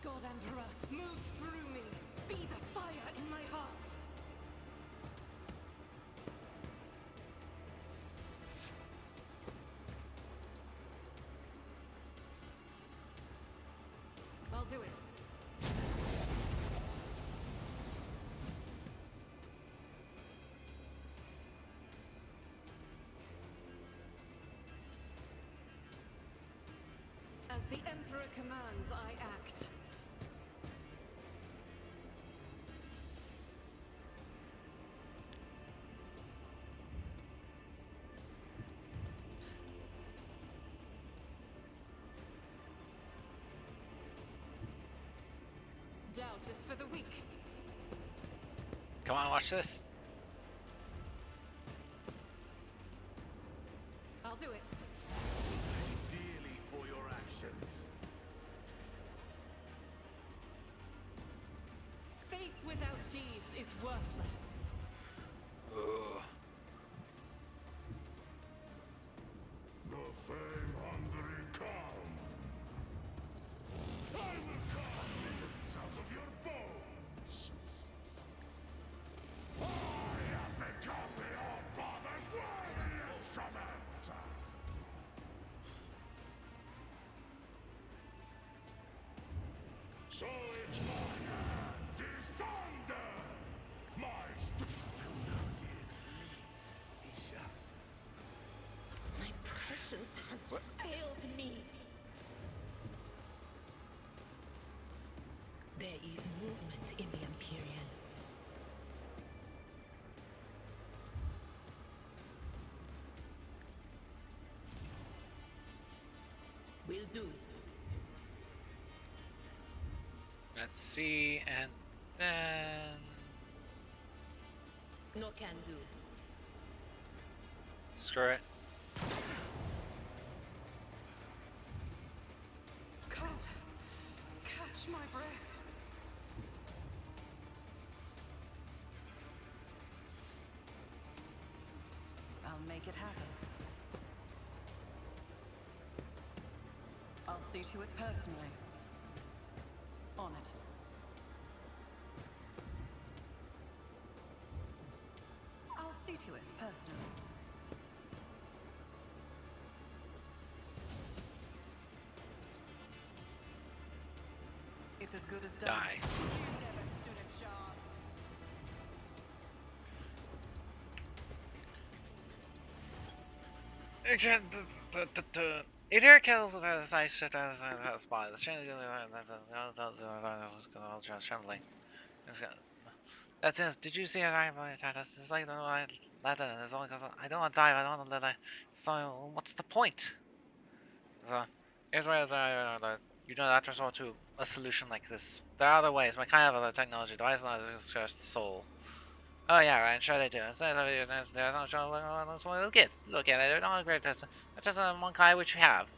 God Emperor, move through me. Be the fire in my heart. I'll do it. As the Emperor commands, I act. Doubt is for the weak. Come on, watch this. I'll do it. Pay dearly for your actions. Faith without deeds is worthless. Ooh. The fame-hungry come. I will carve demons out of your bones. I am becoming your father's worthy instrument. So it's my hand is thunder. My My prescience has failed me. There is movement in the Empyrean. Will do. Let's see, and then No can do. Screw it. Can't catch my breath. I'll make it happen. I'll see to it personally. On it. I'll see to it personally. It's as good as done. Die. You never stood a chance. Either kills the nice shit out of the spot. The string trembling. That's it. Did you see it? It's like I let it. It's only because I don't want to die. I don't want to let it. So what's the point? So here's where you don't have to resort to a solution like this. There are other ways. My kind of other technology device not just soul. Oh yeah, right. Sure they do. There's no sure what those kids. Look at it. They're not great. That's just a Monkai which you have.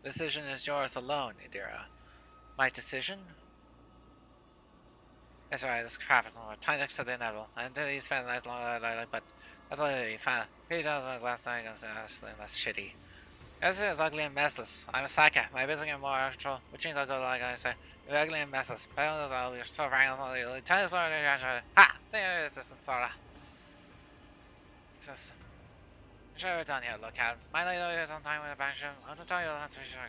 Decision is yours alone, Idira. My decision? It's alright, this crap is more. Time next to the inevitable. And these fans nice long but that's literally fine. 3,000 last night and that's shitty. This is ugly and messless. I'm a psycho. My business get more out of control, which means I'll go like I say. You're ugly and messless. But I don't know I'll be so frank and tell us what ha! There is this Ensara. Jesus. I'm sure we're done here, look at. My lady is on time with the banship. I'll tell you that's for sure.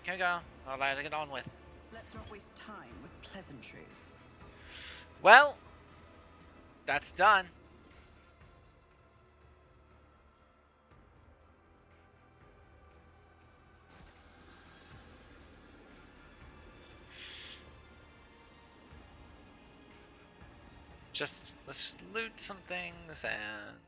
Can we go? I'll let it get on with. Let's not waste time with pleasantries. Well, that's done. Let's just loot some things and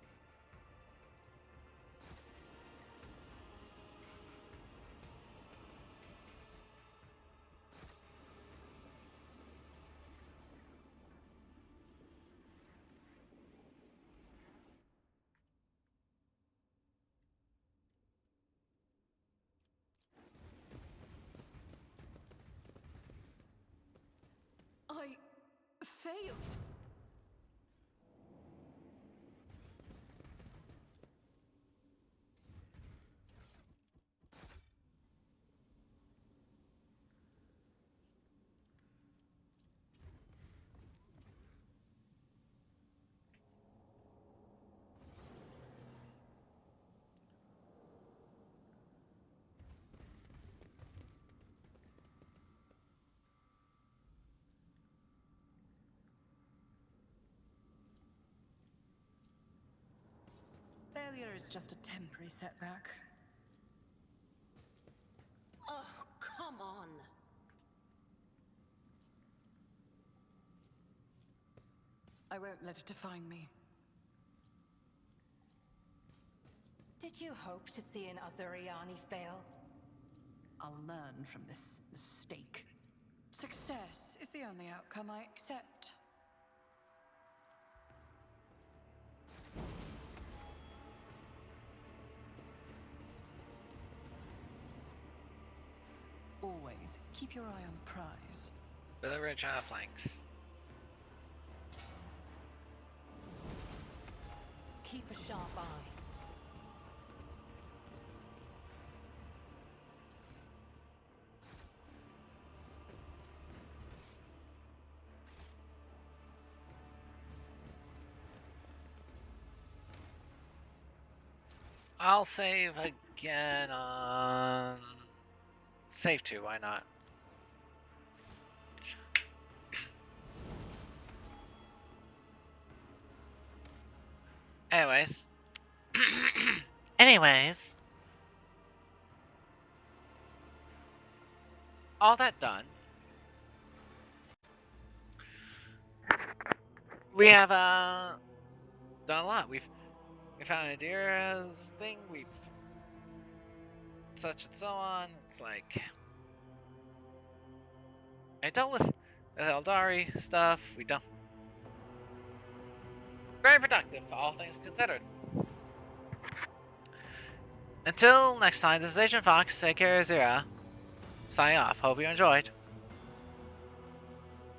I failed. Failure is just a temporary setback. Oh, come on. I won't let it define me. Did you hope to see an Azuriani fail? I'll learn from this mistake. Success is the only outcome I accept. Always keep your eye on prize. with a rich planks. Keep a sharp eye. I'll save again on save 2, why not? Anyways. Anyways. all that done, we have done a lot. We found Adira's thing. We've such and so on. It's like I dealt with the Eldari stuff. We done very productive, all things considered. Until next time, this is Agent Fox. Take care, Raziera. Signing off. Hope you enjoyed.